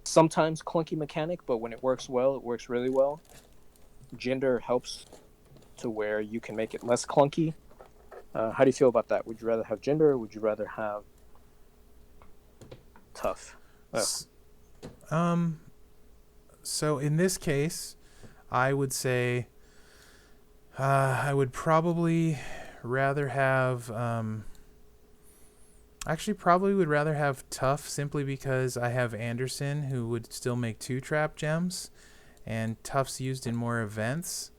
sometimes clunky mechanic, but when it works well, it works really well. Gender helps to where you can make it less clunky. How do you feel about that? Would you rather have gender or would you rather have tough? Um. So in this case, I would say I would probably rather have. Actually, probably would rather have tough simply because I have Anderson who would still make two trap gems, and tough's used in more events.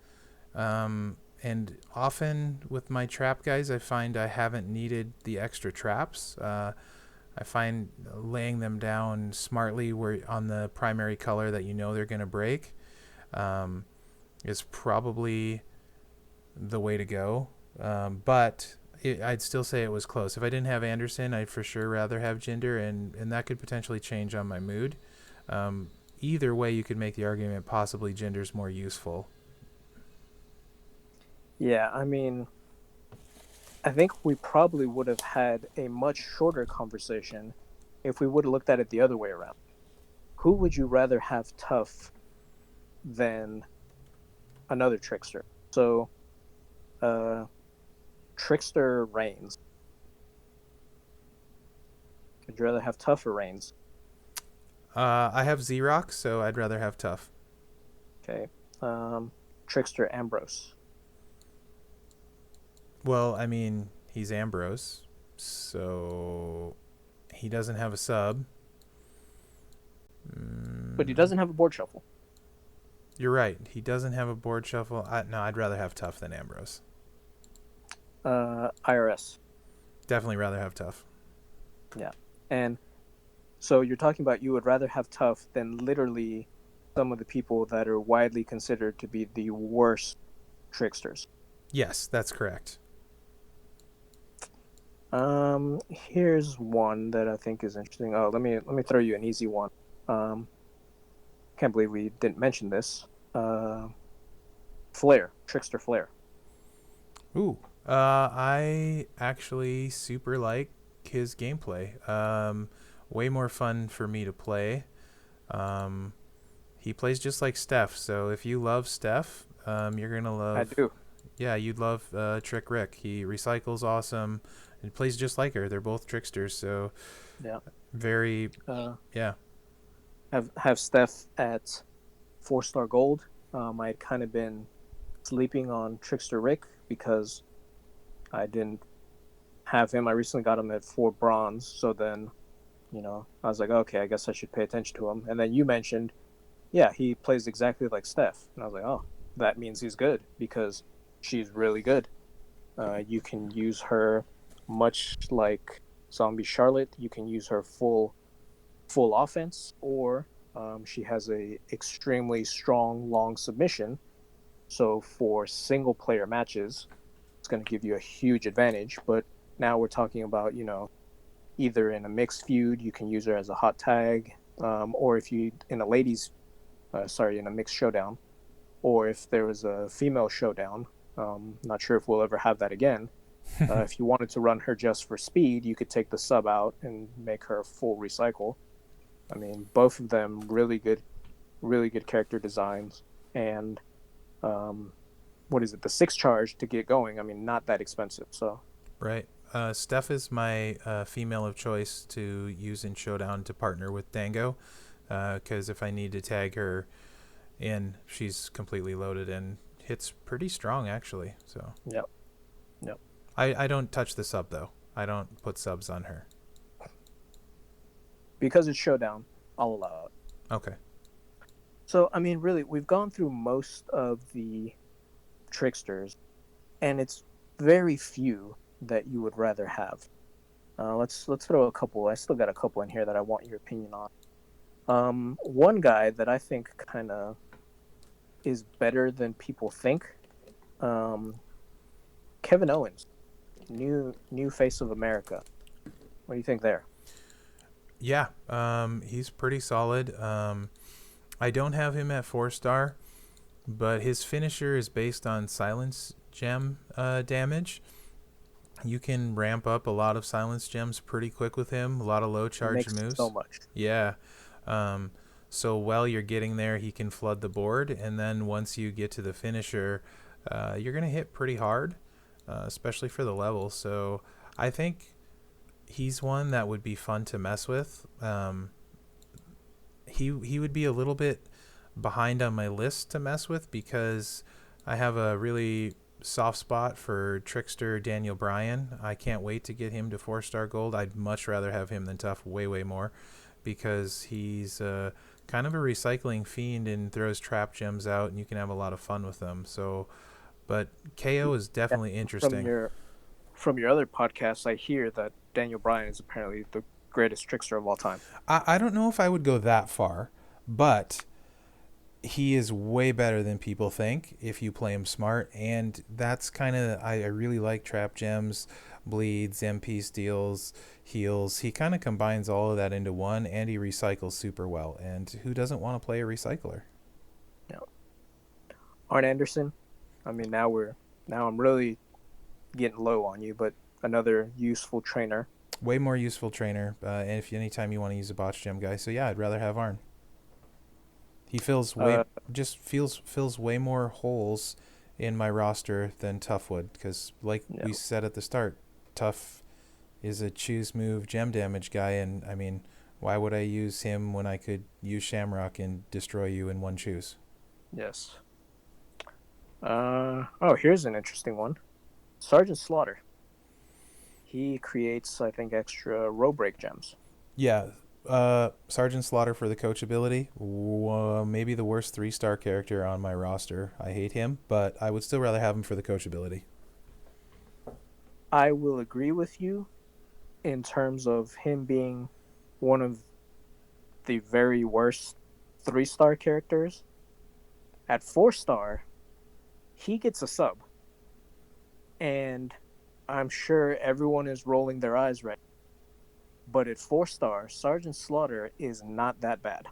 And often with my trap guys, I find I haven't needed the extra traps. I find laying them down smartly where on the primary color that you know they're going to break is probably the way to go. But I'd still say it was close. If I didn't have Anderson, I'd for sure rather have Jinder, and that could potentially change on my mood. Either way, you could make the argument possibly Jinder's more useful. Yeah, I mean, I think we probably would have had a much shorter conversation if we would have looked at it the other way around. Who would you rather have tough than another Trickster? So, uh, Trickster Reigns. Would you rather have tough or Reigns? I have Xerox, so I'd rather have Tough. Okay. Trickster Ambrose. Well, I mean, he's Ambrose, so he doesn't have a sub. But he doesn't have a board shuffle. You're right. He doesn't have a board shuffle. No, I'd rather have Tough than Ambrose. IRS. Definitely rather have Tough. Yeah. And so you're talking about you would rather have tough than literally some of the people that are widely considered to be the worst tricksters. Yes, that's correct. Here's one that I think is interesting. Oh, let me throw you an easy one. Can't believe we didn't mention this. Flair, Trickster Flair. Ooh, I actually super like his gameplay. Way more fun for me to play. He plays just like Steph, so if you love Steph, you're gonna love. I do. Yeah, you'd love Trick Rick. He recycles awesome and plays just like her. They're both tricksters, so Yeah. very yeah. Have Steph at 4-star gold. I'd kind of been sleeping on Trickster Rick because I didn't have him. I recently got him at 4 bronze, so then, I was like, okay, I guess I should pay attention to him. And then you mentioned, yeah, he plays exactly like Steph, and I was like, oh, that means he's good because she's really good. You can use her much like Zombie Charlotte. You can use her full offense, or she has a extremely strong long submission. So for single player matches, it's going to give you a huge advantage. But now we're talking about, either in a mixed feud, you can use her as a hot tag, or if you in a mixed showdown, or if there was a female showdown. Not sure if we'll ever have that again. If you wanted to run her just for speed, you could take the sub out and make her full recycle. I mean, both of them really good character designs, and what is it? The 6 charge to get going. I mean, not that expensive. So Right. Steph is my female of choice to use in Showdown to partner with Dango, because if I need to tag her in, she's completely loaded and hits pretty strong actually. So yep. I don't touch the sub though. I don't put subs on her. Because it's Showdown, I'll allow it. Okay. So I mean, really, we've gone through most of the tricksters, and it's very few that you would rather have. Let's throw a couple. I still got a couple in here that I want your opinion on. One guy that I think kind of is better than people think. Kevin Owens, new face of America. What do you think there? Yeah, he's pretty solid. I don't have him at 4-star, but his finisher is based on silence gem damage. You can ramp up a lot of silence gems pretty quick with him. A lot of low charge moves. So much. Yeah. So while you're getting there, he can flood the board, and then once you get to the finisher, you're gonna hit pretty hard, especially for the level. So I think he's one that would be fun to mess with. He would be a little bit behind on my list to mess with because I have a really soft spot for Trickster Daniel Bryan. I can't wait to get him to 4-star gold. I'd much rather have him than Tough, way more, because he's kind of a recycling fiend and throws trap gems out, and you can have a lot of fun with them. So, but KO is definitely interesting. From your other podcasts, I hear that Daniel Bryan is apparently the greatest trickster of all time. I don't know if I would go that far, but he is way better than people think if you play him smart, and that's kind of I really like trap gems, bleeds, MP steals, heals. He kind of combines all of that into one, and he recycles super well. And who doesn't want to play a recycler? You know, Arn Anderson. I mean, now I'm really getting low on you, but another useful trainer. Way more useful trainer. And if anytime you want to use a botch gem guy, so yeah, I'd rather have Arn. He fills way Uh, just feels fills way more holes in my roster than Tough would, because like you we know, said at the start, Tough is a choose move gem damage guy, and I mean, why would I use him when I could use Shamrock and destroy you in one choose? yes. Oh, here's an interesting one. Sergeant Slaughter. He creates, I think, extra row break gems. Yeah, Sergeant Slaughter for the coach ability. Maybe the worst 3-star character on my roster. I hate him, but I would still rather have him for the coach ability. I will agree with you in terms of him being one of the very worst 3-star characters. At 4-star, he gets a sub. And I'm sure everyone is rolling their eyes right. But at 4-star, Sergeant Slaughter is not that bad.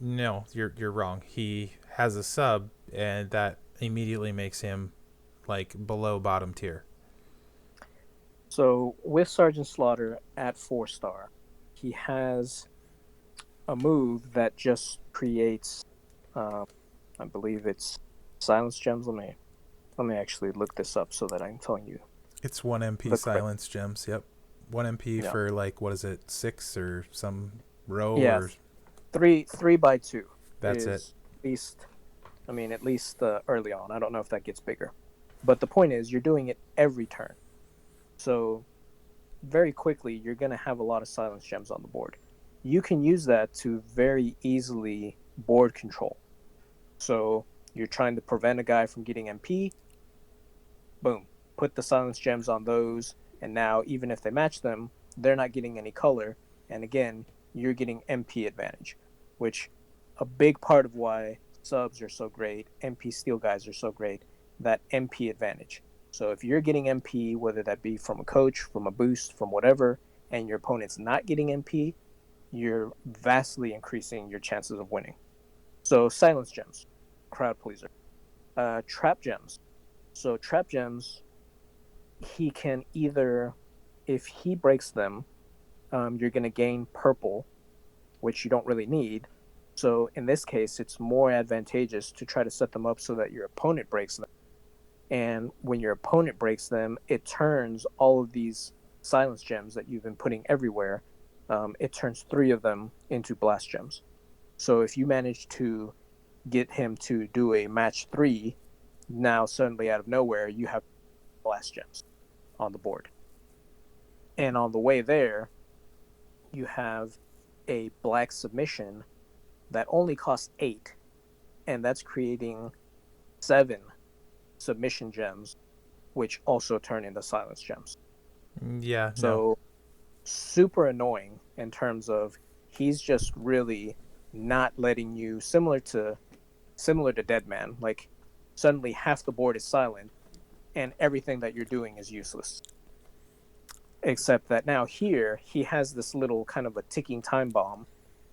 No, you're wrong. He has a sub, and that immediately makes him like below bottom tier. So with Sergeant Slaughter at 4-star, he has a move that just creates, um, I believe it's silence gems. Let me actually look this up so that I'm telling you It's one MP the correct. silence gems. Yep, one MP Yeah, for like what is it, 6 or some row yeah. or Three by two that's it. is at least. I mean, at least early on. I don't know if that gets bigger, but the point is, you're doing it every turn. So very quickly, you're going to have a lot of silence gems on the board. You can use that to very easily board control. So you're trying to prevent a guy from getting MP. Boom, put the silence gems on those, and now even if they match them, they're not getting any color. And again, you're getting MP advantage, which a big part of why subs are so great, MP steel guys are so great, that MP advantage. So if you're getting MP, whether that be from a coach, from a boost, from whatever, and your opponent's not getting MP, you're vastly increasing your chances of winning. So silence gems, crowd pleaser. Trap gems. So trap gems, he can either, if he breaks them, you're going to gain purple, which you don't really need. So in this case, it's more advantageous to try to set them up so that your opponent breaks them. And when your opponent breaks them, it turns all of these silence gems that you've been putting everywhere, it turns 3 of them into blast gems. So if you manage to get him to do a match 3, now suddenly out of nowhere, you have blast gems on the board. And on the way there, you have a black submission that only costs 8, and that's creating 7 submission gems, which also turn into silence gems. Yeah, no. So super annoying in terms of he's just really not letting you, similar to Deadman, like suddenly half the board is silent and everything that you're doing is useless. Except that now here he has this little kind of a ticking time bomb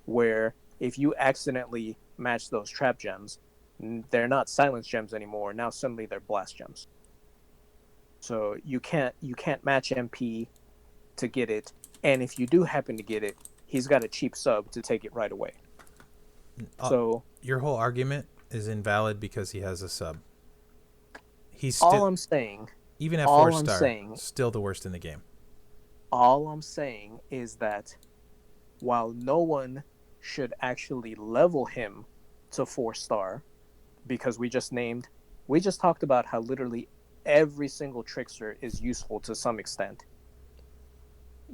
where if you accidentally match those trap gems, they're not silence gems anymore. Now suddenly they're blast gems. So you can't match MP to get it, and if you do happen to get it, he's got a cheap sub to take it right away. Uh, So your whole argument is invalid because he has a sub. He's still all I'm saying, even at four all I'm star, saying, still the worst in the game. all I'm saying is that while no one should actually level him to 4-star, because we just talked about how literally every single trickster is useful to some extent.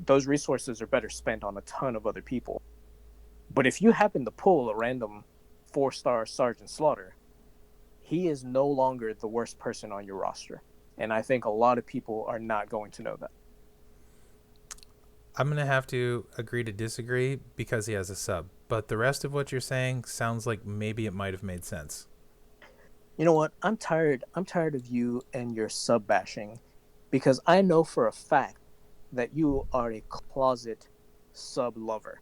Those resources are better spent on a ton of other people. But if you happen to pull a random 4-star Sergeant Slaughter, he is no longer the worst person on your roster. And I think a lot of people are not going to know that. I'm going to have to agree to disagree because he has a sub. But the rest of what you're saying sounds like maybe it might have made sense. You know what? I'm tired. I'm tired of you and your sub bashing, because I know for a fact that you are a closet sub lover.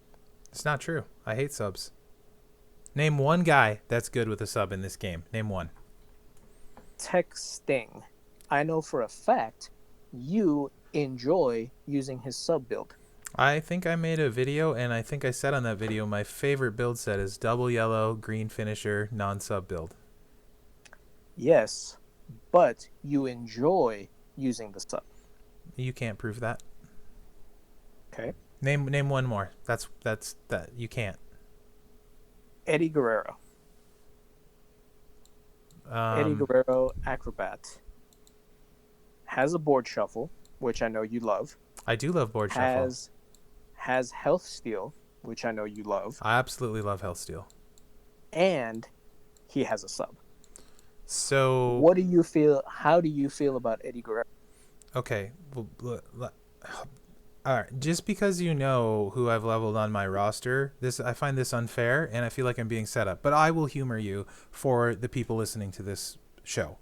It's not true. I hate subs. Name one guy that's good with a sub in this game. Name one. Texting. I know for a fact you enjoy using his sub build. I think I made a video, and I think I said on that video my favorite build set is double yellow, green finisher, non sub build. Yes, but you enjoy using the sub. You can't prove that. Okay. Name one more. That's that you can't. Eddie Guerrero. Eddie Um, Guerrero, Acrobat, has a board shuffle, which I know you love. I do love board shuffle. Has health steal, which I know you love, I absolutely love Health Steal. and he has a sub. So What do you feel? How do you feel about Eddie Guerrero? okay, all right. Just because you know who I've leveled on my roster, this I find this unfair, and I feel like I'm being set up. But I will humor you for the people listening to this show.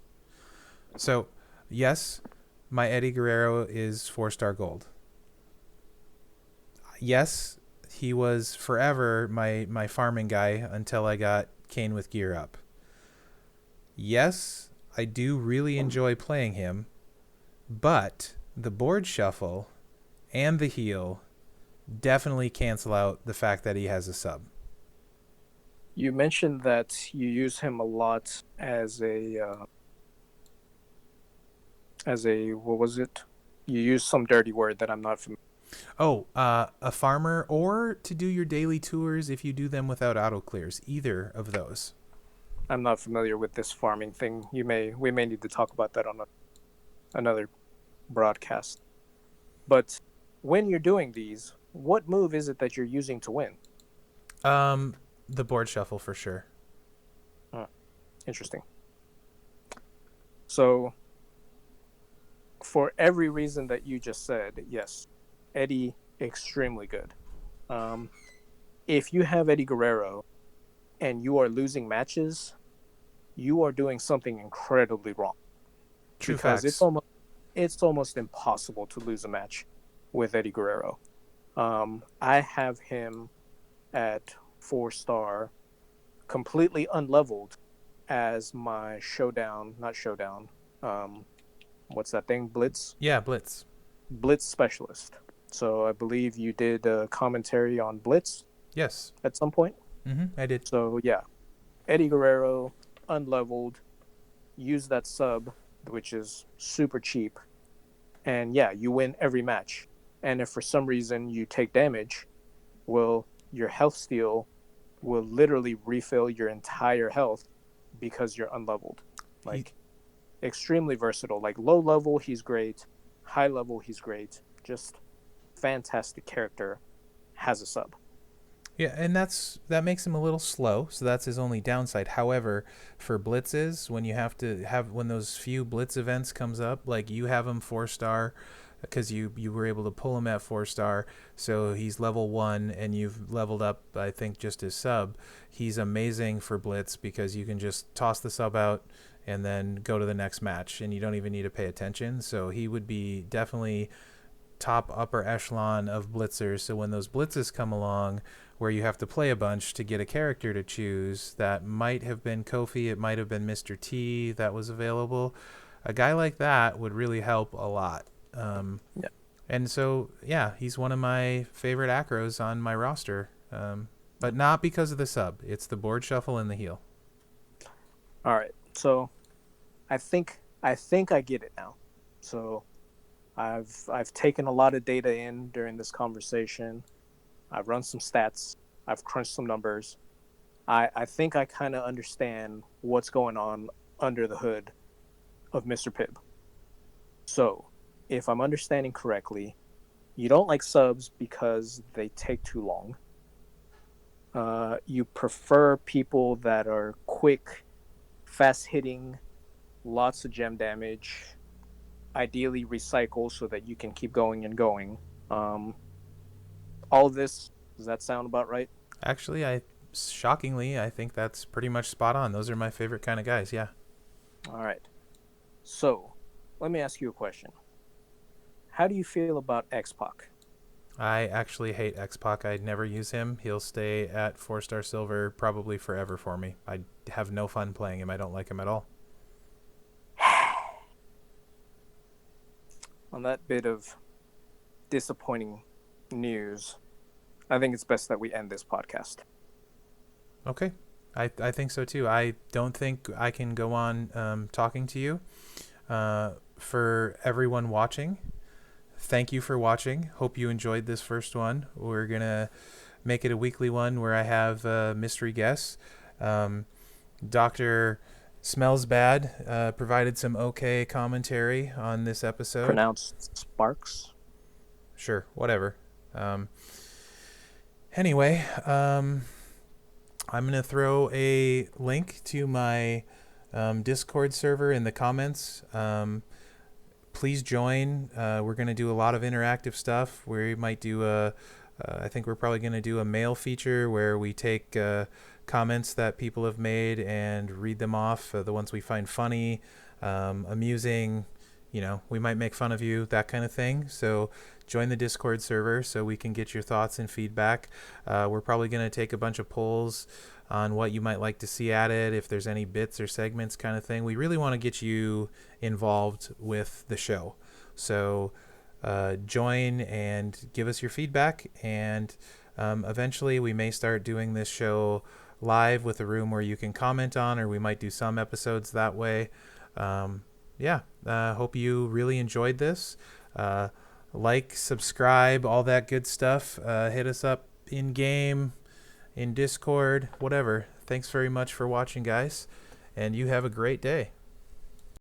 So, yes, my Eddie Guerrero is 4-star gold. Yes, he was forever my farming guy until I got Kane with gear up. Yes, I do really enjoy playing him, but the board shuffle and the heal definitely cancel out the fact that he has a sub. You mentioned that you use him a lot as a what was it? You use some dirty word that I'm not familiar. Oh, a farmer, or to do your daily tours if you do them without auto clears. Either of those. I'm not familiar with this farming thing. We may need to talk about that on another broadcast. But when you're doing these, what move is it that you're using to win? The board shuffle for sure. Interesting. So, for every reason that you just said, yes, Eddie, extremely good. Um, if you have Eddie Guerrero and you are losing matches, you are doing something incredibly wrong. True Because facts. it's almost impossible to lose a match with Eddie Guerrero. I have him at 4-star, completely unleveled, as my not showdown. What's that thing? Yeah, Blitz. Blitz specialist. So I believe you did a commentary on Blitz Yes. at some point. I did. So yeah, Eddie Guerrero, unleveled, use that sub, which is super cheap, and yeah, you win every match. And if for some reason you take damage, well, your health steal will literally refill your entire health because you're unleveled. He, Like, extremely versatile. Like, low level, he's great. High level, he's great. Just fantastic character. Has a sub. yeah, and that makes him a little slow, so that's his only downside. However, for blitzes, when you have to have when those few blitz events comes up, like you have him 4-star because you were able to pull him at 4-star, so he's level 1 and you've leveled up I think just his sub. He's amazing for blitz because you can just toss the sub out and then go to the next match and you don't even need to pay attention. So he would be definitely top upper echelon of blitzers. So when those blitzes come along where you have to play a bunch to get a character to choose, that might have been Kofi, it might have been Mr. T that was available, a guy like that would really help a lot. Yeah. And so yeah, he's one of my favorite acros on my roster, but not because of the sub. It's the board shuffle and the heal. All right. So I think I get it now. So I've taken a lot of data in during this conversation. I've run some stats. I've crunched some numbers. I think I kind of understand what's going on under the hood of Mr. Pibb. So, if I'm understanding correctly, you don't like subs because they take too long. You prefer people that are quick, fast hitting, lots of gem damage, ideally recycle so that you can keep going and going. All of this, does that sound about right? Actually, shockingly, I think that's pretty much spot on. Those are my favorite kind of guys. Yeah. All right. So, let me ask you a question. How do you feel about X-Pac? I actually hate X-Pac. I'd never use him. He'll stay at 4-star silver probably forever for me. I have no fun playing him. I don't like him at all. On that bit of disappointing news, I think it's best that we end this podcast. Okay. I think so too. I don't think I can go on talking to you. For everyone watching, thank you for watching. Hope you enjoyed this first one. We're going to make it a weekly one where I have mystery guests. Dr. Smells Bad provided some okay commentary on this episode. Pronounced Sparks. Sure, whatever. Anyway, I'm going to throw a link to my Discord server in the comments. Please join. We're going to do a lot of interactive stuff. We might do I think we're probably going to do a mail feature where we take comments that people have made and read them off, the ones we find funny, amusing. We might make fun of you, that kind of thing. So join the Discord server so we can get your thoughts and feedback. We're probably going to take a bunch of polls on what you might like to see added, if there's any bits or segments kind of thing. We really want to get you involved with the show. So join and give us your feedback, and eventually we may start doing this show live with a room where you can comment on, or we might do some episodes that way. Hope you really enjoyed this. Like, subscribe, all that good stuff. Hit us up in game, in Discord, whatever. Thanks very much for watching, guys, and you have a great day.